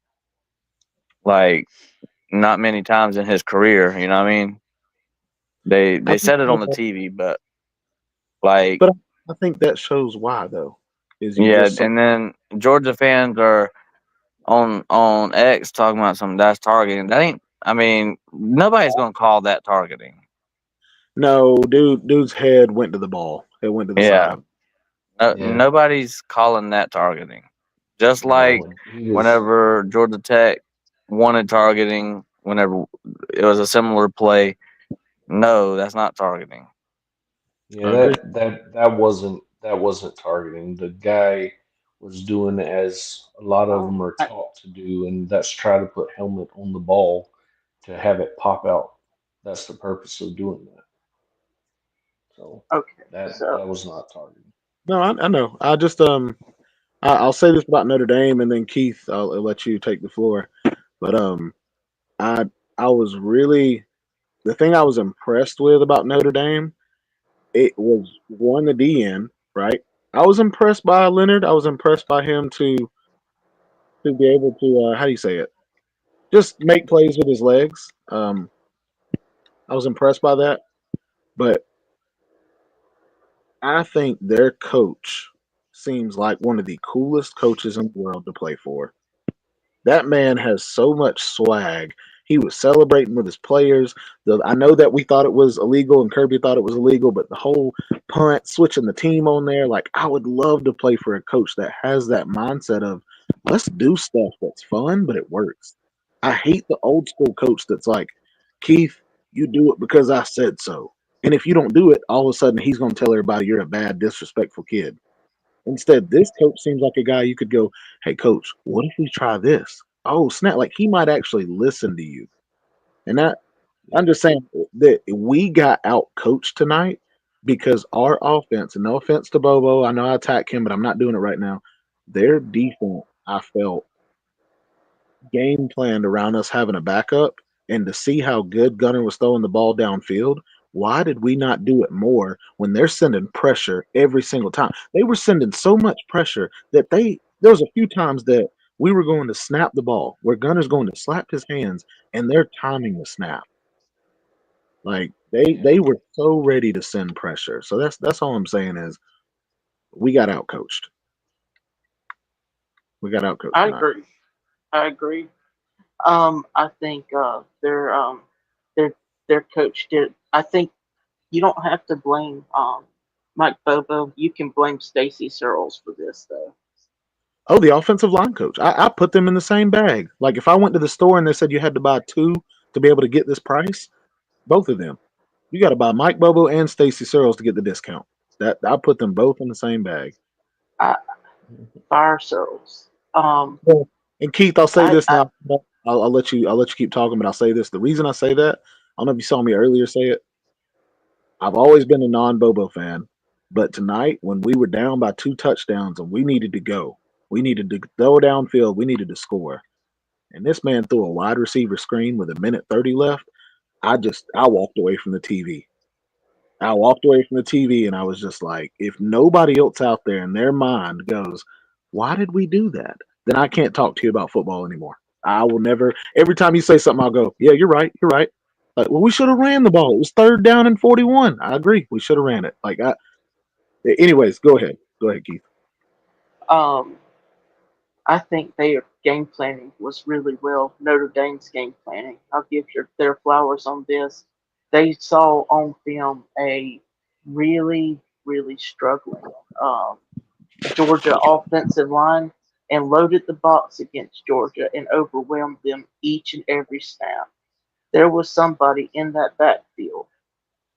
like not many times in his career. You know what I mean? I They think, said it on the TV, but like but I think that shows why though. Is you yeah, just saw and then Georgia fans are on X talking about some that's targeting. That ain't. I mean, nobody's gonna call that targeting. no, dude's head went to the ball. It went to the Yeah, side. Yeah, nobody's calling that targeting. Just like no, he was. whenever Georgia Tech wanted targeting, whenever it was a similar play, no, that's not targeting. Yeah, I agree. that wasn't targeting. The guy was doing as a lot of Oh, them are taught to do, and that's try to put helmet on the ball to have it pop out. That's the purpose of doing that. So okay. that So was not targeting. No, I know. I just I'll say this about Notre Dame, and then Keith, I'll let you take the floor. But I I was really the thing I was impressed with about Notre Dame. It was one the DN, right? I was impressed by Leonard. I was impressed by him to be able to how do you say it? Just make plays with his legs. I was impressed by that. But I think their coach seems like one of the coolest coaches in the world to play for. That man has so much swag. He was celebrating with his players. I know that we thought it was illegal and Kirby thought it was illegal, but the whole punt, switching the team on there, like I would love to play for a coach that has that mindset of let's do stuff that's fun, but it works. I hate the old school coach that's like, Keith, you do it because I said so. And if you don't do it, all of a sudden he's going to tell everybody you're a bad, disrespectful kid. Instead, this coach seems like a guy you could go, "Hey, coach, what if we try this?" Oh, snap! Like he might actually listen to you. And that I'm Yeah, just saying that we got out coached tonight because our offense. And no offense to Bobo, I know I attack him, but I'm not doing it right now. Their defense, I felt game planned around us having a backup, and to see how good Gunner was throwing the ball downfield, why did we not do it more when they're sending pressure every single time? They were sending so much pressure that there was a few times that we were going to snap the ball where Gunner's going to slap his hands and they're timing the snap. Like yeah. they were so ready to send pressure. So that's all I'm saying is we got out coached. We got out coached I tonight. agree. I agree. I think their their coach did. I think you don't have to blame Mike Bobo. You can blame Stacy Searles for this though. Oh, the offensive line coach. I put them in the same bag. Like if I went to the store and they said you had to buy two to be able to get this price, both of them. You got to buy Mike Bobo and Stacy Searles to get the discount. That I put them both in the same bag. I fire Searles. Well, and Keith, I'll say this I now. I'll let you keep talking, but I'll say this. The reason I say that, I don't know if you saw me earlier say it. I've always been a non-Bobo fan, but tonight when we were down by two touchdowns and we needed to go, we needed to throw downfield, we needed to score. And this man threw a wide receiver screen with a minute 30 left. I walked away from the TV. I walked away from the TV and I was just like, if nobody else out there in their mind goes, why did we do that? Then I can't talk to you about football anymore. I will never. Every time you say something, I'll go, yeah, you're right. You're right. Like, well, we should have ran the ball. It was third down and 41. I agree. We should have ran it. Anyways, go ahead. Go ahead, Keith. um I think their game planning was really well. Notre Dame's game planning. I'll give their flowers on this. They saw on film a really, really struggling um, Georgia offensive line, and loaded the box against Georgia and overwhelmed them each and every snap. There was somebody in that backfield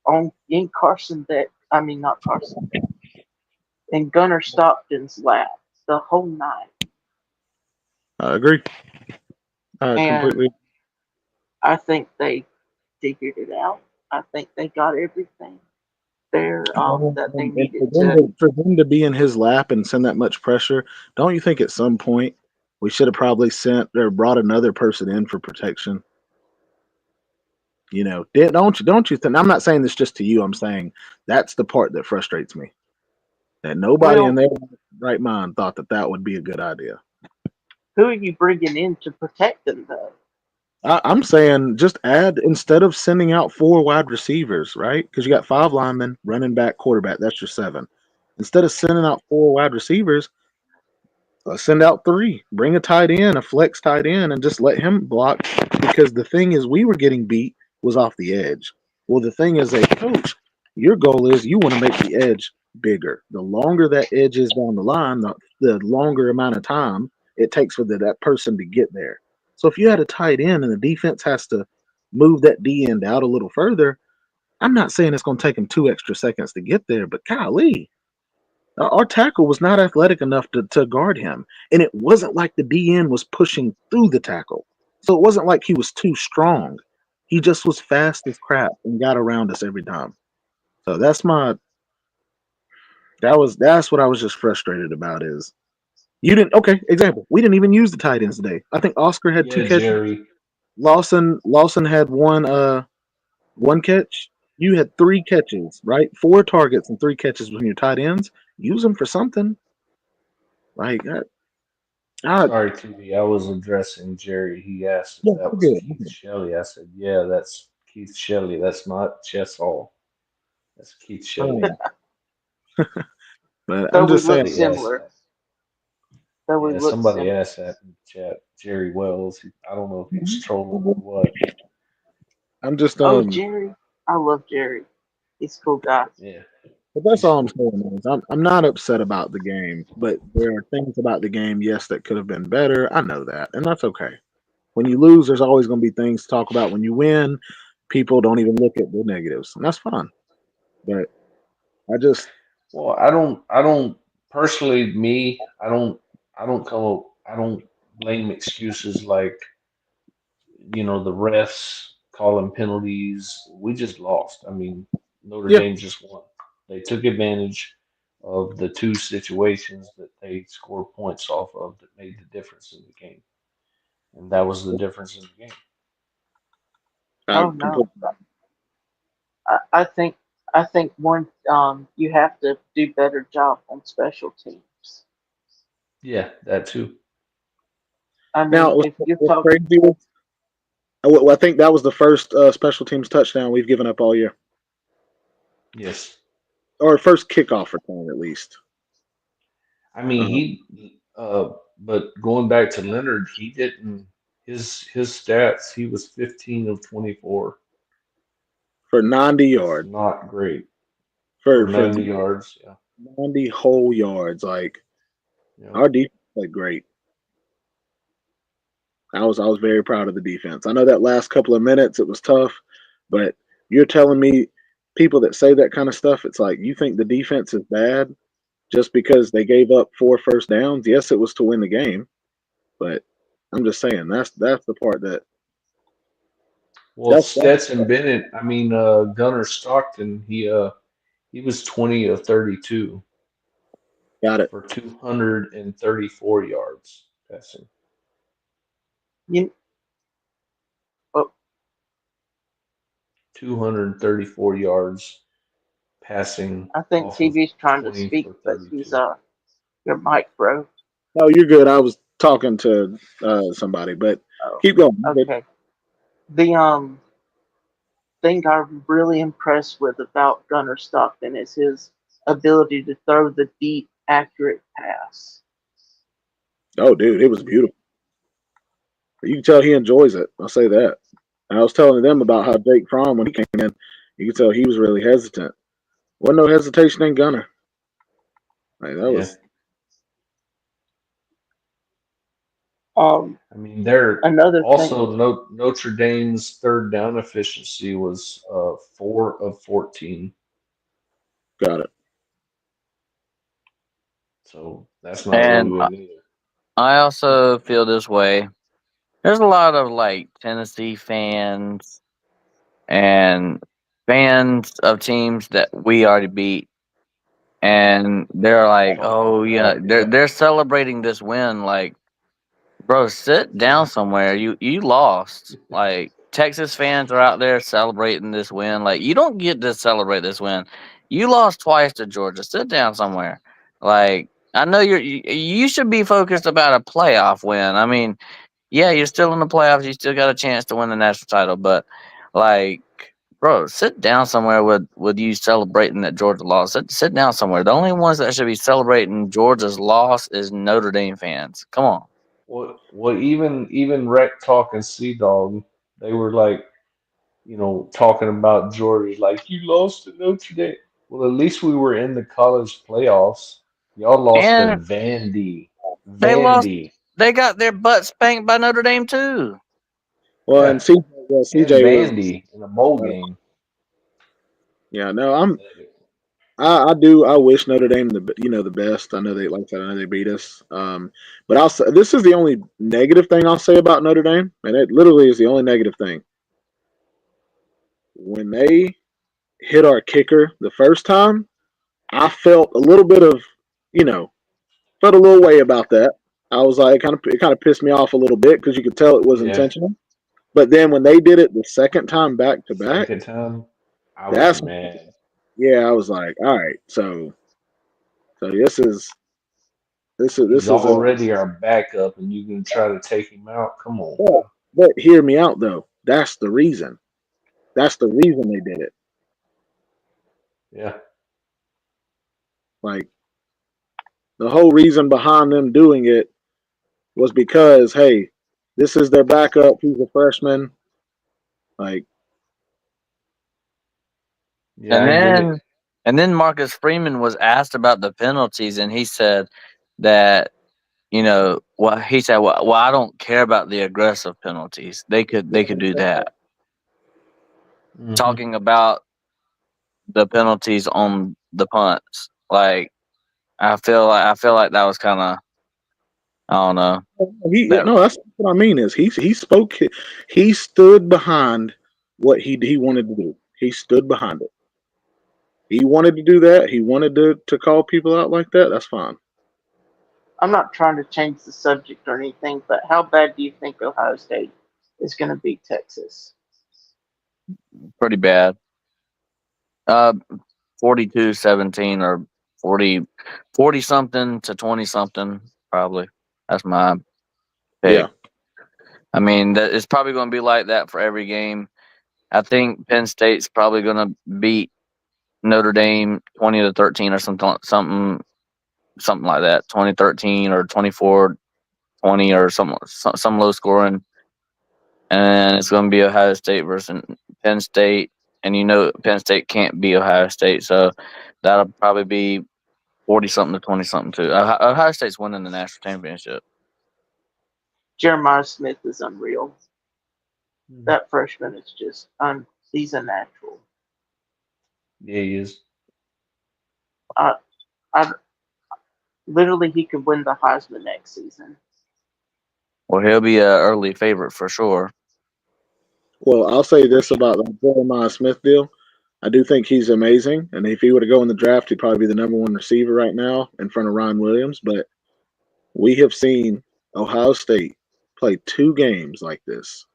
on in Carson Beck, I mean not Carson Beck, in Gunnar Stockton's lap the whole night. I agree. I And completely. I think they figured it out. I think they got everything there that they And needed to. for them to be in his lap and send that much pressure, don't you think at some point we should have probably sent or brought another person in for protection? Don't you think? I'm not saying this just to you. I'm saying that's the part that frustrates me. That nobody in Well, their right mind thought that that would be a good idea. who are you bringing in to protect them though? I'm saying just add instead of sending out four wide receivers, right? Because you got five linemen, running back, quarterback. That's your seven. Instead of sending out four wide receivers, send out three. Bring a tight end, a flex tight end, and just let him block. Because the thing is, we were getting beat was off the edge. Well, the thing is, a coach, your goal is you want to make the edge bigger. The longer that edge is down the line, the longer amount of time it takes for that person to get there. So if you had a tight end and the defense has to move that D end out a little further, I'm not saying it's going to take them 2 extra seconds to get there, but golly, our tackle was not athletic enough to guard him. And it wasn't like the DN was pushing through the tackle. So it wasn't like he was too strong. He just was fast as crap and got around us every time. So that's what I was just frustrated about is you didn't okay, example. We didn't even use the tight ends today. I think Oscar had two Yeah, catches. Jerry. Lawson had one catch. You had three catches, right? Four targets and three catches when your tight ends. Use them for something. Like I Sorry, TV. I was addressing Jerry. He asked if yeah, that we're was good. Keith Shelley. I said, yeah, that's Keith Shelley. That's not Chess Hall. That's Keith Shelley. Um, but Though I'm we just saying, look Somebody asked similar. that. Though we Yeah, look somebody similar. asked that in the chat. Jerry Wells. I don't know if he was trolling or what. I'm just Oh, Jerry. I love Jerry. He's a cool guy. Yeah, but that's he's all I'm cool. saying is I'm not upset about the game, but there are things about the game, yes, that could have been better. I know that, and that's okay. When you lose, there's always going to be things to talk about. When you win, people don't even look at the negatives, and that's fine. But I just, Well, I don't personally, me, I don't blame excuses like, the refs calling penalties. We just lost. I mean, Notre yeah, Dame just won. They took advantage of the two situations that they scored points off of that made the difference in the game. And that was the difference in the game. I Oh no. completely. I think one you have to do better job on special teams. Yeah, that too. I Now, mean, if you're what's talking, crazy is I think that was the first special teams touchdown we've given up all year, Yes. or first kickoff return at least. I mean, Um, but going back to Leonard, he didn't, his stats, he was 15 of 24. for 90 That's yards, not great for for 90 yards. Yeah. 90 whole yards. Like Yeah. our defense played great. I was very proud of the defense. I know that last couple of minutes it was tough, but you're telling me people that say that kind of stuff, it's like you think the defense is bad just because they gave up four first downs. Yes, it was to win the game, but I'm just saying that's the part Well, that's Stetson Bennett, I mean, Gunnar Stockton, he was 20 of 32 got it. for 234 yards passing. you, oh, 234 yards passing I think off of TV's trying to 20 speak, for but he's 32. your mic, bro. No, you're good. I was talking to somebody, but Oh, keep going. You're good. okay. The thing I'm really impressed with about Gunnar Stockton is his ability to throw the deep, accurate pass. Oh, dude, it was beautiful. You can tell he enjoys it. I'll say that. And I was telling them about how Jake Fromm, when he came in, you could tell he was really hesitant. Wasn't no hesitation in Gunner. Like that Yeah. was I mean, they're Another thing, also Notre Dame's third down efficiency was 4 of 14, Got it. so that's not really And good either. I also feel this way. There's a lot of like Tennessee fans and fans of teams that we already beat, and they're like, Talking "Oh yeah," crap, they're yeah. they're celebrating this win. Like, bro, sit down somewhere. You lost. Like Texas fans are out there celebrating this win. Like you don't get to celebrate this win. You lost twice to Georgia. Sit down somewhere. Like I know you should be focused about a playoff win. I mean, yeah, you're still in the playoffs. You still got a chance to win the national title, but like, bro, sit down somewhere with you celebrating that Georgia lost. Sit down somewhere. The only ones that should be celebrating Georgia's loss is Notre Dame fans. Come on. Even Rec Talk and Sea Dog, they were like, talking about Georgia, like you lost to Notre Dame. Well, at least we were in the college playoffs. Y'all lost to And Vandy. they lost. Vandy. They got their butt spanked by Notre Dame too. Well, and Yeah. CJ, well, And CJ was, Vandy in a bowl game. yeah. No, I do. I wish Notre Dame the best. I know they like that. I know they beat us. But I'll say this is the only negative thing I'll say about Notre Dame, and it literally is the only negative thing. When they hit our kicker the first time, I felt a little bit of, you know, felt a little way about that. I was like, it kind of pissed me off a little bit because you could tell it was Yeah. intentional. But then when they did it the second time back to back, Second time, I was that's mad. yeah, I was like, all right, so He's this is a already our backup, and you can try to take him out. Come on, but, man. but hear me out though. That's the reason. That's the reason they did it. Yeah. Like the whole reason behind them doing it was because hey, this is their backup. He's a freshman. Like Yeah, And I get it. then and then Marcus Freeman was asked about the penalties, and he said that well, he said, well, I don't care about the aggressive penalties. They could do that. Hmm. Talking about the penalties on the punts, like I feel like that was kind of, I don't know, he that. no, that's what I mean is he spoke. He stood behind what he wanted to do. He stood behind it. He wanted to do that. He wanted to call people out like that. That's fine. I'm not trying to change the subject or anything, but how bad do you think Ohio State is going to beat Texas? Pretty bad. Uh, 42-17 or 40 something to 20 something probably. That's my Yeah, pick. I mean, it's probably going to be like that for every game. I think Penn State's probably going to beat Notre Dame 20-13 or something like that. 20-13 or 24-20 or some low scoring, and it's going to be Ohio State versus Penn State, and Penn State can't beat Ohio State, so that'll probably be 40 something to 20 something too. Ohio State's winning the national championship. Jeremiah Smith is unreal. Hmm. That freshman is just he's a natural. Yeah, he is. I, I literally he could win the Heisman next season. Well, he'll be an early favorite for sure. well, I'll say For this sure. about the Jeremiah Smith deal. I do think he's amazing, and if he were to go in the draft, he'd probably be the number one receiver right now in front of Ryan Williams. But we have seen Ohio State play two games like this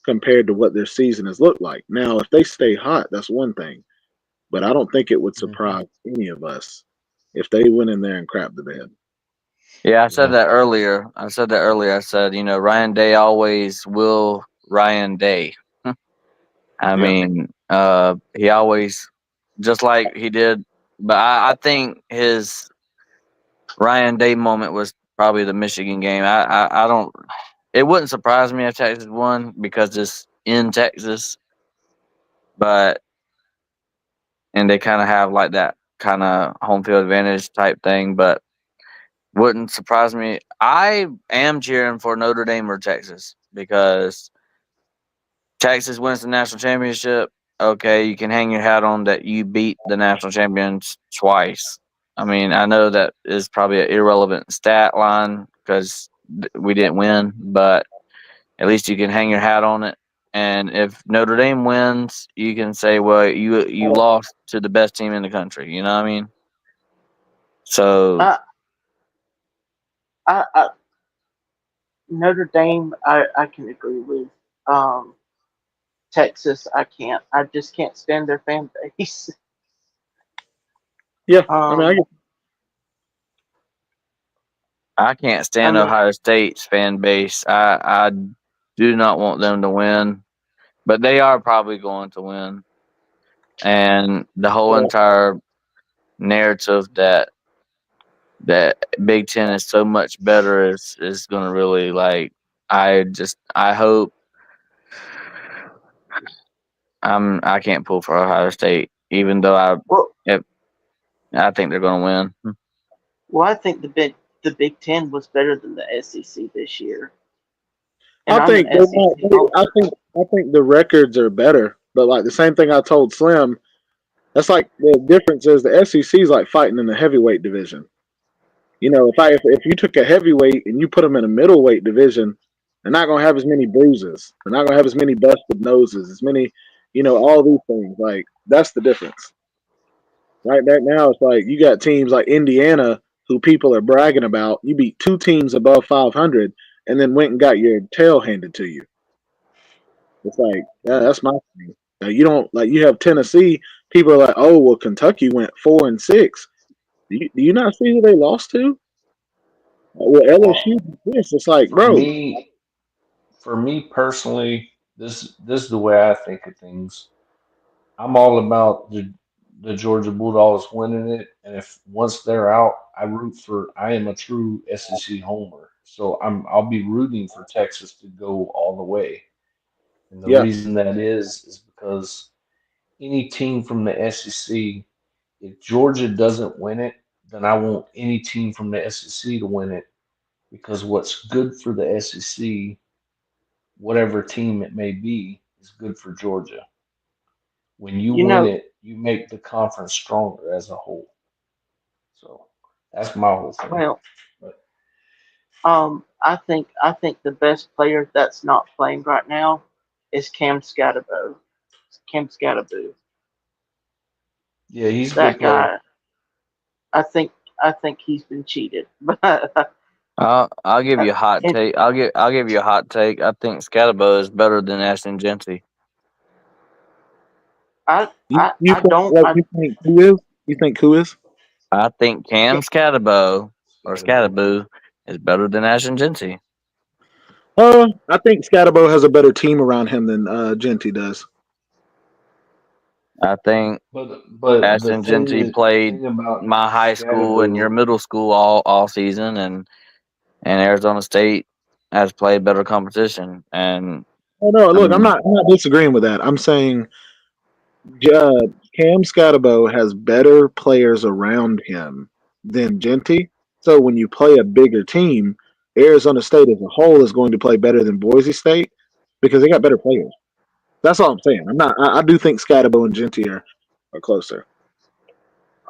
compared to what their season has looked like. Now, if they stay hot, that's one thing, but I don't think it would Hmm. surprise any of us if they went in there and crapped the bed. Yeah, I said Yeah. that earlier. I said, Ryan Day always will Ryan Day. I Yeah, mean, he always, just like he did, but I think his Ryan Day moment was probably the Michigan game. I don't. It wouldn't surprise me if Texas won because it's in Texas, but and they kind of have like that kind of home field advantage type thing. But Wouldn't surprise me. I am cheering for Notre Dame or Texas because Texas wins the national championship. Okay, you can hang your hat on that you beat the national champions twice. I mean, I know that is probably an irrelevant stat line because we didn't win, but at least you can hang your hat on it. And if Notre Dame wins, you can say, "Well, you lost to the best team in the country." You know what I mean? So I, I Notre Dame, I can agree with. Um, Texas, I can't. I just can't stand their fan base. Yeah, I mean, I Um, get, I can't I stand mean, Ohio State's fan base. I do not want them to win, but they are probably going to win. And the whole yeah. entire narrative that Big Ten is so much better is going to really like. I hope I can't pull for Ohio State, even though well, if, I think they're going to win. I think the Big Ten was better than the SEC this year, and I I'm an think they're not. SEC homer. I think the records are better, but like the same thing I told Slim. That's like the difference is the SEC is like fighting in the heavyweight division. You know, if you took a heavyweight and you put them in a middleweight division, they're not gonna have as many bruises. They're not gonna have as many busted noses, as many, all these things. Like that's the difference. Right now, it's like you got teams like Indiana who people are bragging about. You beat two teams above 500, and then went and got your tail handed to you. It's like, yeah, that's my thing. You don't like you have Tennessee. People are like, oh well, Kentucky went 4-6. Do you not see who they lost to? Well, LSU, Well, this it's like, for bro, me, for me personally, this is the way I think of things. I'm all about the Georgia Bulldogs winning it, and if once they're out, I root for. I am a true SEC homer, so I'll be rooting for Texas to go all the way. And the yeah, reason that is because any team from the SEC, if Georgia doesn't win it, then I want any team from the SEC to win it because what's good for the SEC, whatever team it may be, is good for Georgia. When you You win know, it, you make the conference stronger as a whole. So that's my whole thing. well, But I think the best player that's not playing right now is Cam Scatterbo. Cam Scatterbo. yeah, he's a good That player. guy. I think I think he's been cheated. But I'll give you a hot and take. I'll give you a hot take. I think Scatabo is better than Ashton Genty. you I think don't like I you think who is? You think who is? I think Cam Scatabo or Scatterboo. Scatabo is better than Ashton Genty. I think Scatabo has a better team around him than Genty does. I think But Ashton Genty the played thing about my high school and your Scatterboo, middle school all season, and Arizona State has played better competition. And Oh no, I look, mean, I'm not disagreeing with that. I'm saying uh, Cam Scatabo has better players around him than Genty. So when you play a bigger team, Arizona State as a whole is going to play better than Boise State because they got better players. That's all I'm saying. I'm not. I do think Scatabo and Genty are closer.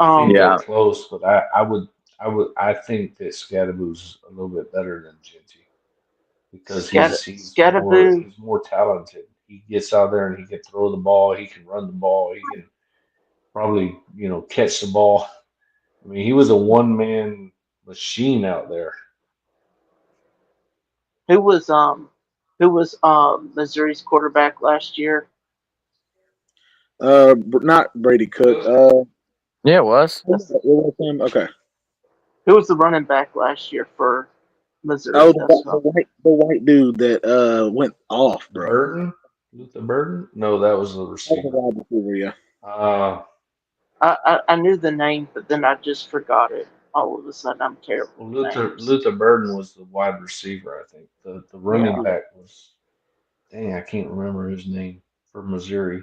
I think um they're yeah, close, but I think that Scatterboo's a little bit better than Genty because Scatterboo. he's more talented. He gets out there and he can throw the ball, he can run the ball, he can probably, catch the ball. I mean, he was a one man machine out there. Who was Missouri's quarterback last year? Not Brady Cook. yeah, it was. That's What was him? Okay. who was the running back last year for Oh, Missouri? the, That's the what white the white dude that went off, bro. Burton? Luther Burton? No, that was the That was a receiver. wide receiver, yeah. Uh, I knew the name, but then I just forgot it. All of a sudden, I'm terrible well, with names. Luther Burton was the wide receiver, I think. The Yeah, running back was, dang, I can't remember his name for Missouri.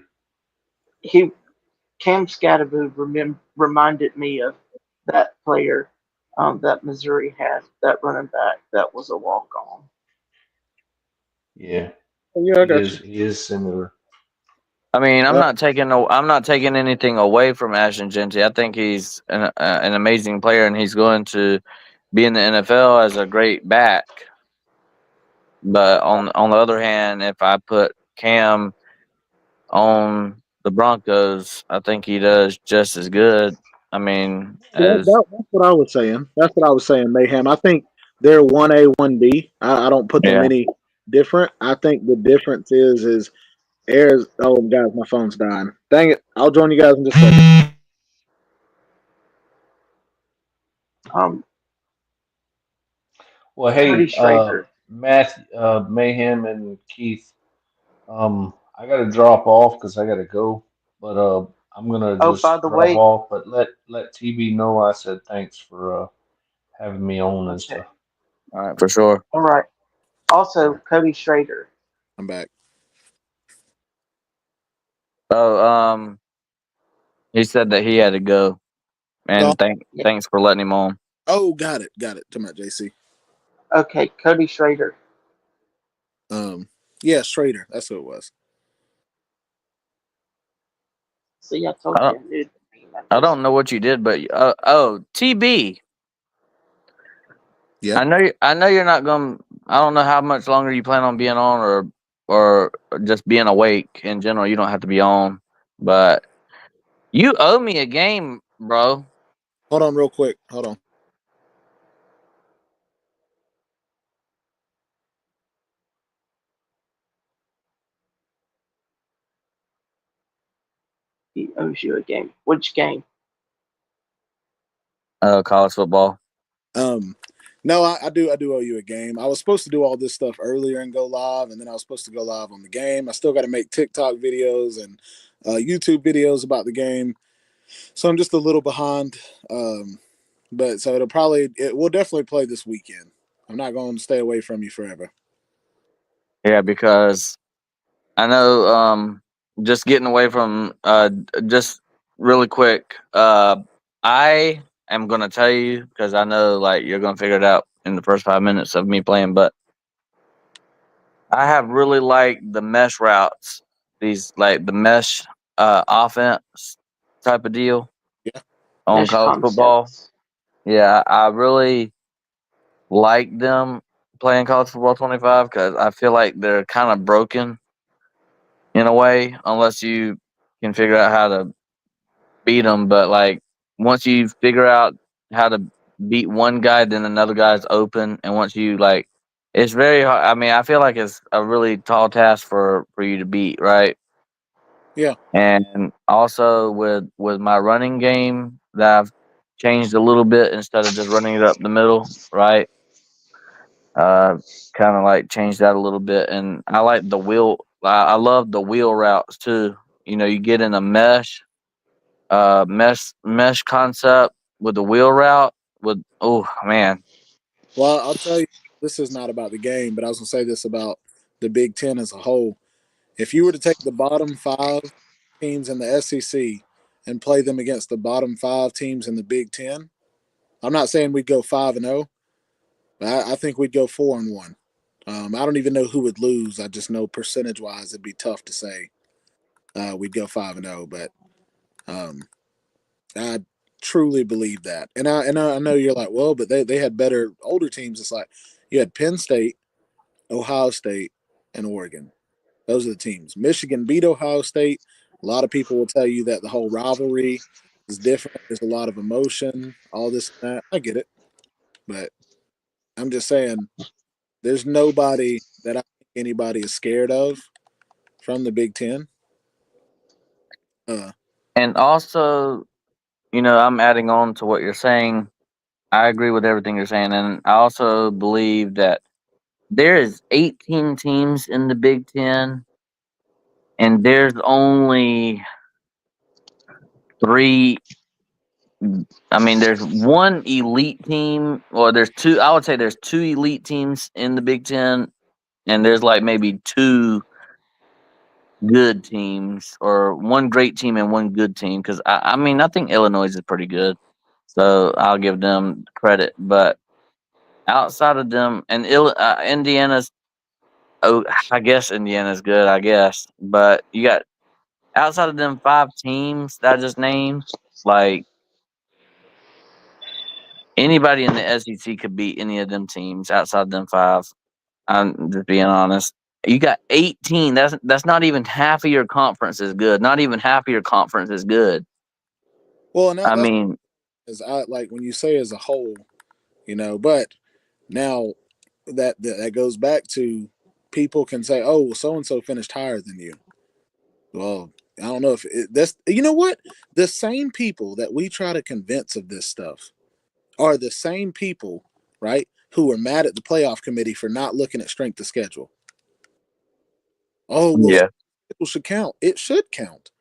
he Cam Scatterboo reminded me of that player. that Missouri had, that running back that was a walk on. Yeah, Yeah, I got you. he is similar. I mean, Uh, I'm not taking anything away from Ashton Genty. I think he's an amazing player, and he's going to be in the NFL as a great back. But on the other hand, if I put Cam on the Broncos, I think he does just as good. I mean, as that's what I was saying. That's what I was saying, Mayhem. I think they're 1A, 1B. I don't put them yeah. any different. I think the difference is airs. Oh, guys, my phone's dying. Dang it. I'll join you guys in just a second. Um, Well, Cody hey, Schrader. Matt, Mayhem, and Keith. I gotta drop off because I gotta go. But I'm gonna Oh, by just the drop way, off. But let TB know I said thanks for having me on and okay, stuff. All right, for sure. all right. All Also, right. Cody Schrader. I'm back. So he said that he had to go, Oh, and Yeah. thanks for letting him on. oh, got it. Got it. Talking about JC. Okay, Cody Schrader. Um, yeah, Schrader. That's who it was. See, I I told you don't I knew the name. I I just don't know what you did, but TB. Yeah. I know you're not going. I don't know how much longer you plan on being on, or just being awake in general. You don't have to be on, but you owe me a game, bro. Hold on, real quick. Hold on. he owes you a game. Which game? College football. Um, no, I do owe you a game. I was supposed to do all this stuff earlier and go live, and then I was supposed to go live on the game. I still got to make TikTok videos and YouTube videos about the game, so I'm just a little behind. But so it will definitely play this weekend. I'm not going to stay away from you forever. Yeah, because I know. Just getting away from. Just really quick. I am gonna tell you because I know like you're gonna figure it out in the first 5 minutes of me playing, but I have really liked the mesh routes. These like the mesh offense type of deal Yeah, on Mesh college football. Concepts. Yeah, I really like them playing college football 25 because I feel like they're kind of broken in a way, unless you can figure out how to beat them. But like once you figure out how to beat one guy, then another guy's open, and once you like, it's very hard. I mean, I feel like it's a really tall task for you to beat, right? yeah. And also with my running game that I've changed a little bit instead of just running it up the middle, right? Uh, kind of like changed that a little bit, and I like the wheel. I love the wheel routes too. You know, you get in a mesh concept with the wheel route. With oh man, Well, I'll tell you, this is not about the game, but I was going to say this about the Big Ten as a whole. If you were to take the bottom five teams in the SEC and play them against the bottom five teams in the Big Ten, I'm not saying we'd go 5-0, but I think we'd go 4-1. I don't even know who would lose. I just know percentage wise, it'd be tough to say we'd go 5-0, but um, I truly believe that. And I know you're like, well, but they had better older teams. It's like you had Penn State, Ohio State, and Oregon. Those are the teams. Michigan beat Ohio State. A lot of people will tell you that the whole rivalry is different. There's a lot of emotion, all this and that. I get it, but I'm just saying there's nobody that I think anybody is scared of from the Big Ten. Uh, and also you know I'm adding on to what you're saying. I agree with everything you're saying, and I also believe that there is 18 teams in the Big Ten, and there's only three. I mean, there's one elite team, or there's two. I would say there's two elite teams in the Big Ten, and there's like maybe two good teams, or one great team and one good team. Because I mean, I think Illinois is pretty good. So I'll give them credit. But outside of them, and Indiana's, oh, I guess Indiana's good, I guess. But you got outside of them five teams that I just named, like anybody in the SEC could beat any of them teams outside them five. I'm just being honest. You got 18. That's not even half of your conference is good. Not even half of your conference is good. Well, and I that's mean, as I like when you say as a whole, but now that goes back to people can say, oh, well, so and so finished higher than you. Well, I don't know if that's what the same people that we try to convince of this stuff are the same people, right, who were mad at the playoff committee for not looking at strength of schedule. Oh, well, yeah, it should count. It should count.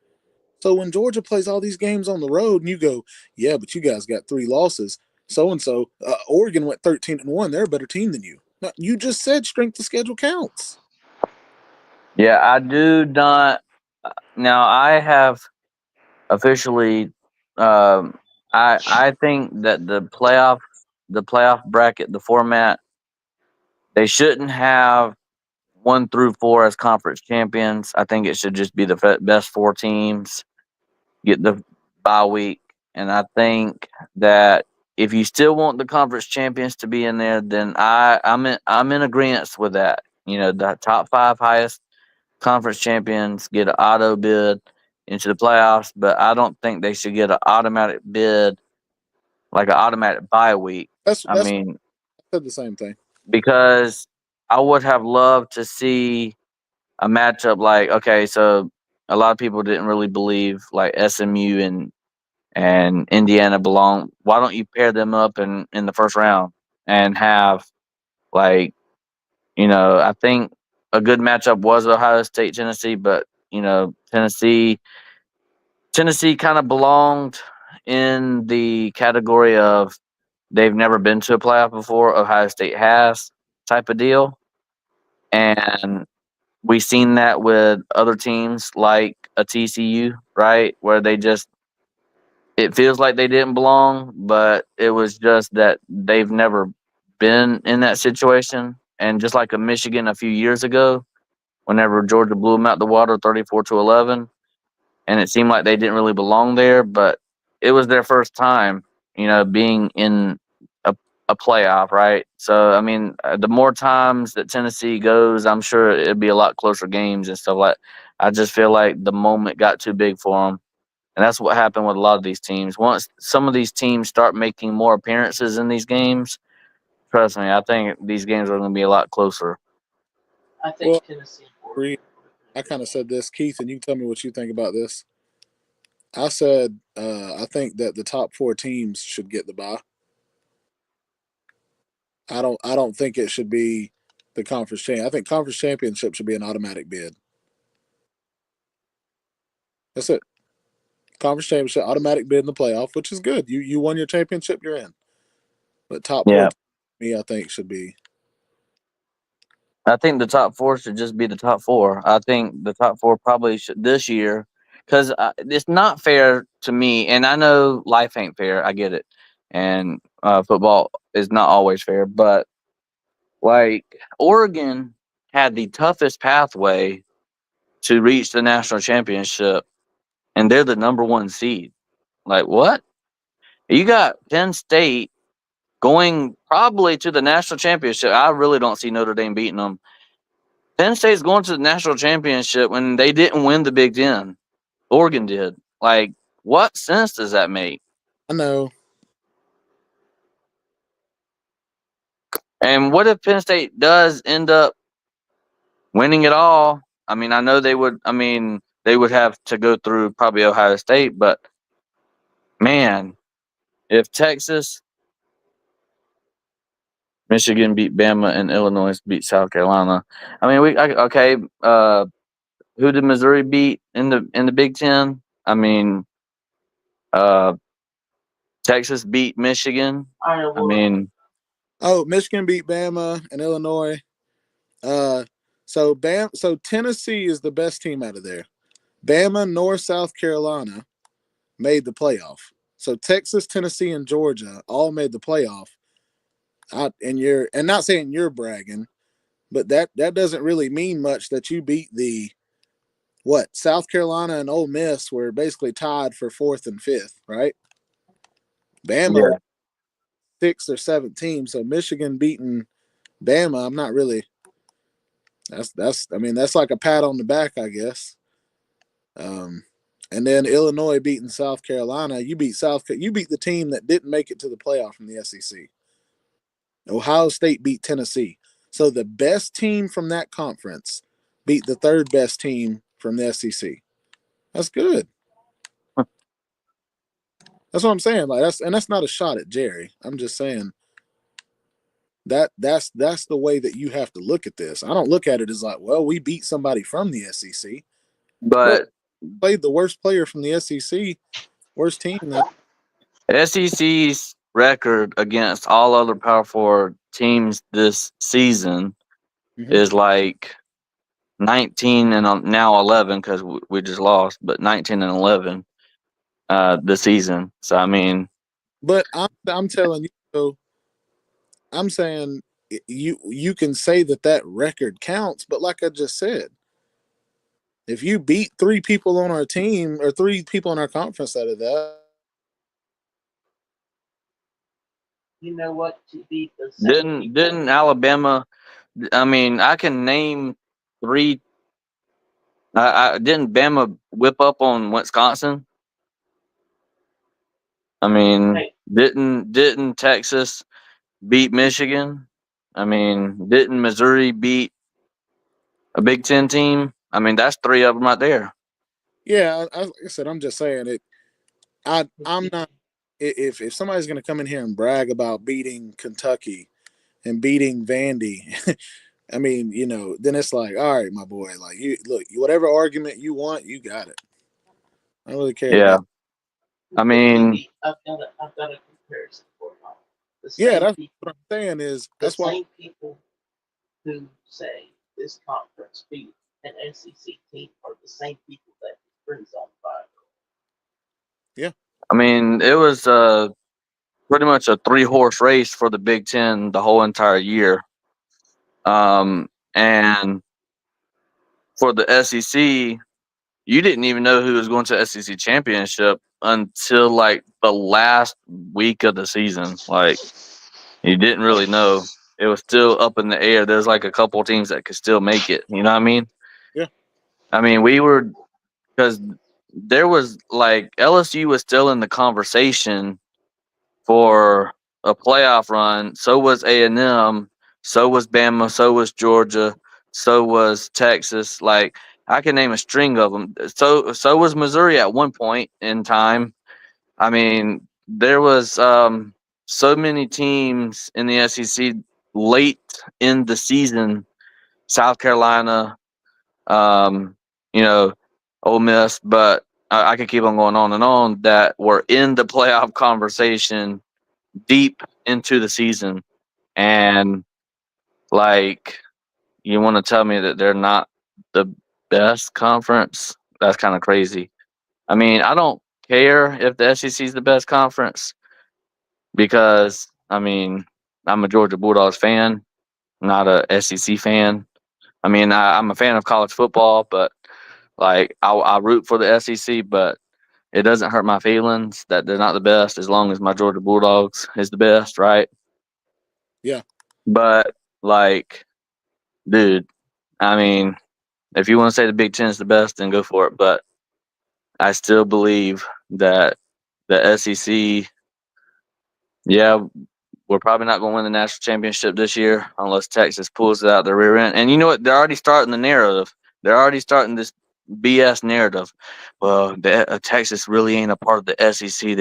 So when Georgia plays all these games on the road, and you go, yeah, but you guys got 3 losses. So and so, Oregon went 13-1. They're a better team than you. No, you just said strength of schedule counts. yeah. I do not. Now I have officially. Um, I think that the playoff bracket, the format, they shouldn't have 1 through 4 as conference champions. I think it should just be the best 4 teams get the bye week, and I think that if you still want the conference champions to be in there, then I'm in agreement with that. The top 5 highest conference champions get an auto bid into the playoffs, but I don't think they should get an automatic bid, like an automatic bye week. I That's mean, I said the same thing. because I would have loved to see a matchup like, okay, so a lot of people didn't really believe like SMU and Indiana belong. Why don't you pair them up in the first round and have like, I think a good matchup was Ohio State Tennessee, but Tennessee kind of belonged in the category of they've never been to a playoff before. Ohio State has, type of deal, and we've seen that with other teams like a TCU, right, where they just it feels like they didn't belong, but it was just that they've never been in that situation. And just like a Michigan a few years ago, whenever Georgia blew them out the water 34-11, and it seemed like they didn't really belong there, but it was their first time, being in a, a playoff, right? So, I mean, the more times that Tennessee goes, I'm sure it'd be a lot closer games and stuff like. I just feel like the moment got too big for them, and that's what happened with a lot of these teams. Once some of these teams start making more appearances in these games, trust me, I think these games are going to be a lot closer. I think Well, Tennessee and I Oregon agree. are both I very kind good of said games. this, Keith, and you can tell me what you think about this. I said I think that the top 4 teams should get the bye. I don't think it should be the conference champ. I think conference championship should be an automatic bid. That's it. Conference championship, automatic bid in the playoff, which is good. You won your championship, you're in. But top four, Yeah, to me, I think should be. I think the top 4 should just be the top 4. I think the top 4 probably should this year, because it's not fair to me. And I know life ain't fair. I get it, and football is not always fair. But like Oregon had the toughest pathway to reach the national championship, and they're the number 1 seed. Like what? You got Penn State going probably to the national championship. I really don't see Notre Dame beating them. Penn State's going to the national championship when they didn't win the Big Ten. Oregon did. Like, what sense does that make? I know. And what if Penn State does end up winning it all? I mean, I know they would. I mean, they would have to go through probably Ohio State, but man, if Texas, Michigan beat Bama, and Illinois beat South Carolina, I mean, okay. Who did Missouri beat in the Big Ten? I mean, uh, Texas beat Michigan. I Iowa. mean, Oh, Michigan beat Bama and Illinois. Uh, so Tennessee is the best team out of there. Bama, North, South Carolina made the playoff. So Texas, Tennessee, and Georgia all made the playoff. And not saying you're bragging, but that doesn't really mean much that you beat the what South Carolina and Ole Miss were basically tied for fourth and fifth, right? Bama was Yeah. sixth or seventh team, so Michigan beating Bama. I'm not really. That's. I mean, that's like a pat on the back, I guess. Um, and then Illinois beating South Carolina. You beat the team that didn't make it to the playoff from the SEC. Ohio State beat Tennessee. So the best team from that conference beat the third best team from the SEC. That's good. That's what I'm saying. Like that's not a shot at Jerry. I'm just saying that's the way that you have to look at this. I don't look at it as like, well, we beat somebody from the SEC. Well, But played the worst player from the SEC, worst team. SEC's record against all other Power Four teams this season Mhm. is like 19 and now 11 because we just lost, but 19 and 11 this season. So I mean, But I'm telling you, so I'm saying you can say that record counts, but like I just said, if you beat three people on our team or three people in our conference out of that, You know what? To beat the same people. didn't Alabama? I mean, I can name three. I didn't Bama whip up on Wisconsin. I mean, Hey, didn't Texas beat Michigan? I mean, didn't Missouri beat a Big Ten team? I mean, that's three of them right there. yeah, like I said, I'm just saying it. I'm not. If somebody's going to come in here and brag about beating Kentucky and beating Vandy, I mean, then it's like, all right, my boy, like you look, whatever argument you want, you got it. I don't really care Yeah, about. I but mean, Davey, I've got a comparison for you. The Yeah, same that's what people, I'm saying is the that's why. same people who say this conference beat an SEC team are the same people that brings on fire. Yeah, I mean, it was pretty much a three horse race for the Big Ten the whole entire year. And for the SEC, you didn't even know who was going to the SEC championship until like the last week of the season. Like you didn't really know. It was still up in the air. There's like a couple teams that could still make it. You know what I mean? yeah, I mean, we were because there was like LSU was still in the conversation for a playoff run. So was A&M. So was Bama. So was Georgia. So was Texas. Like I can name a string of them. So was Missouri at one point in time. I mean, there was so many teams in the SEC late in the season. South Carolina, um, you know, Ole Miss, but I could keep on going on and on that were in the playoff conversation deep into the season. And like, you want to tell me that they're not the best conference? That's kind of crazy. I mean, I don't care if the SEC is the best conference because, I mean, I'm a Georgia Bulldogs fan, not a SEC fan. I mean, I'm a fan of college football, but like I root for the SEC, but it doesn't hurt my feelings that they're not the best as long as my Georgia Bulldogs is the best, right? yeah, But like, dude, I mean, if you want to say the Big Ten is the best, then go for it. But I still believe that the SEC, yeah, we're probably not going to win the national championship this year unless Texas pulls it out the rear end. And you know what? They're already starting the narrative. They're already starting this BS narrative. Well, Texas really ain't a part of the SEC.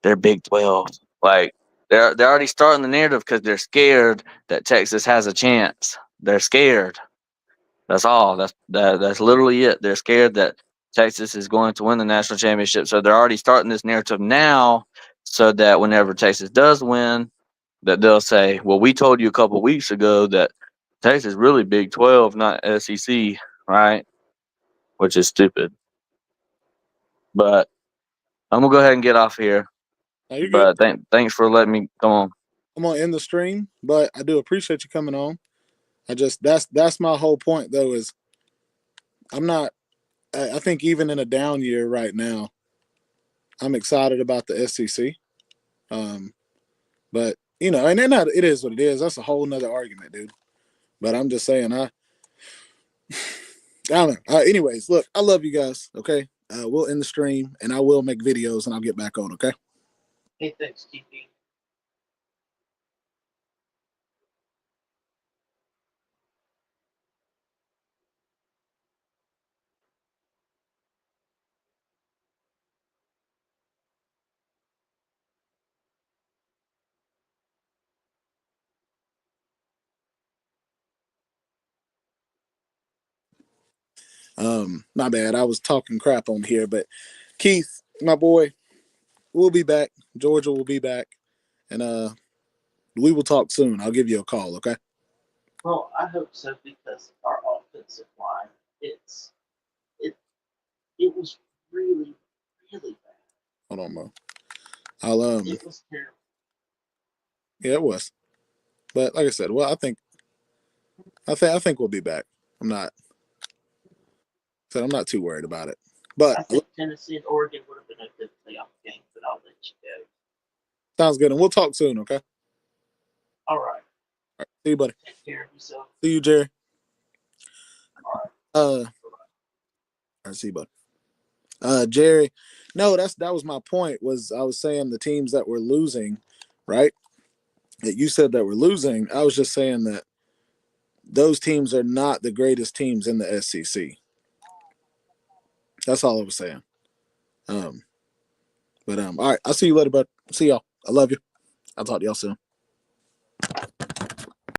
They're Big 12. Like they're already starting the narrative because they're scared that Texas has a chance. They're scared. That's all. That's literally it. They're scared that Texas is going to win the national championship. So they're already starting this narrative now so that whenever Texas does win, that they'll say, "Well, we told you a couple of weeks ago that Texas really Big 12, not SEC, right?" Which is stupid. But I'm gonna go ahead and get off here. No, you're good. But thanks for letting me come on. I'm gonna end the stream, but I do appreciate you coming on. I just that's my whole point though is I'm not. I think even in a down year right now, I'm excited about the SEC. Um, but you know, and then not, it is what it is. That's a whole nother argument, dude. But I'm just saying, I don't know. Anyways, look, I love you guys. Okay, we'll end the stream, and I will make videos, and I'll get back on. Okay. Hey, thanks, TP. My bad. I was talking crap on here, but Keith, my boy, we'll be back. Georgia will be back, and we will talk soon. I'll give you a call. Okay. Well, I hope so because our offensive line, it's it it was really, really bad. Hold on, Mo. I'll It was terrible. Yeah, it was. But like I said, well, I think we'll be back. I'm not. I'm not too worried about it. But I think Tennessee and Oregon would have been a good playoff game, but I'll let you go. sounds good, and we'll talk soon. Okay. All right. All right. See you, buddy. Take care of yourself. See you, Jerry. All right. All right. See you, buddy. Jerry. No, that was my point. Was I was saying the teams that were losing, right? That you said that were losing. I was just saying that those teams are not the greatest teams in the SEC. That's all I was saying. Um, but all right. I'll see you later, bud. See y'all. I love you. I'll talk to y'all soon.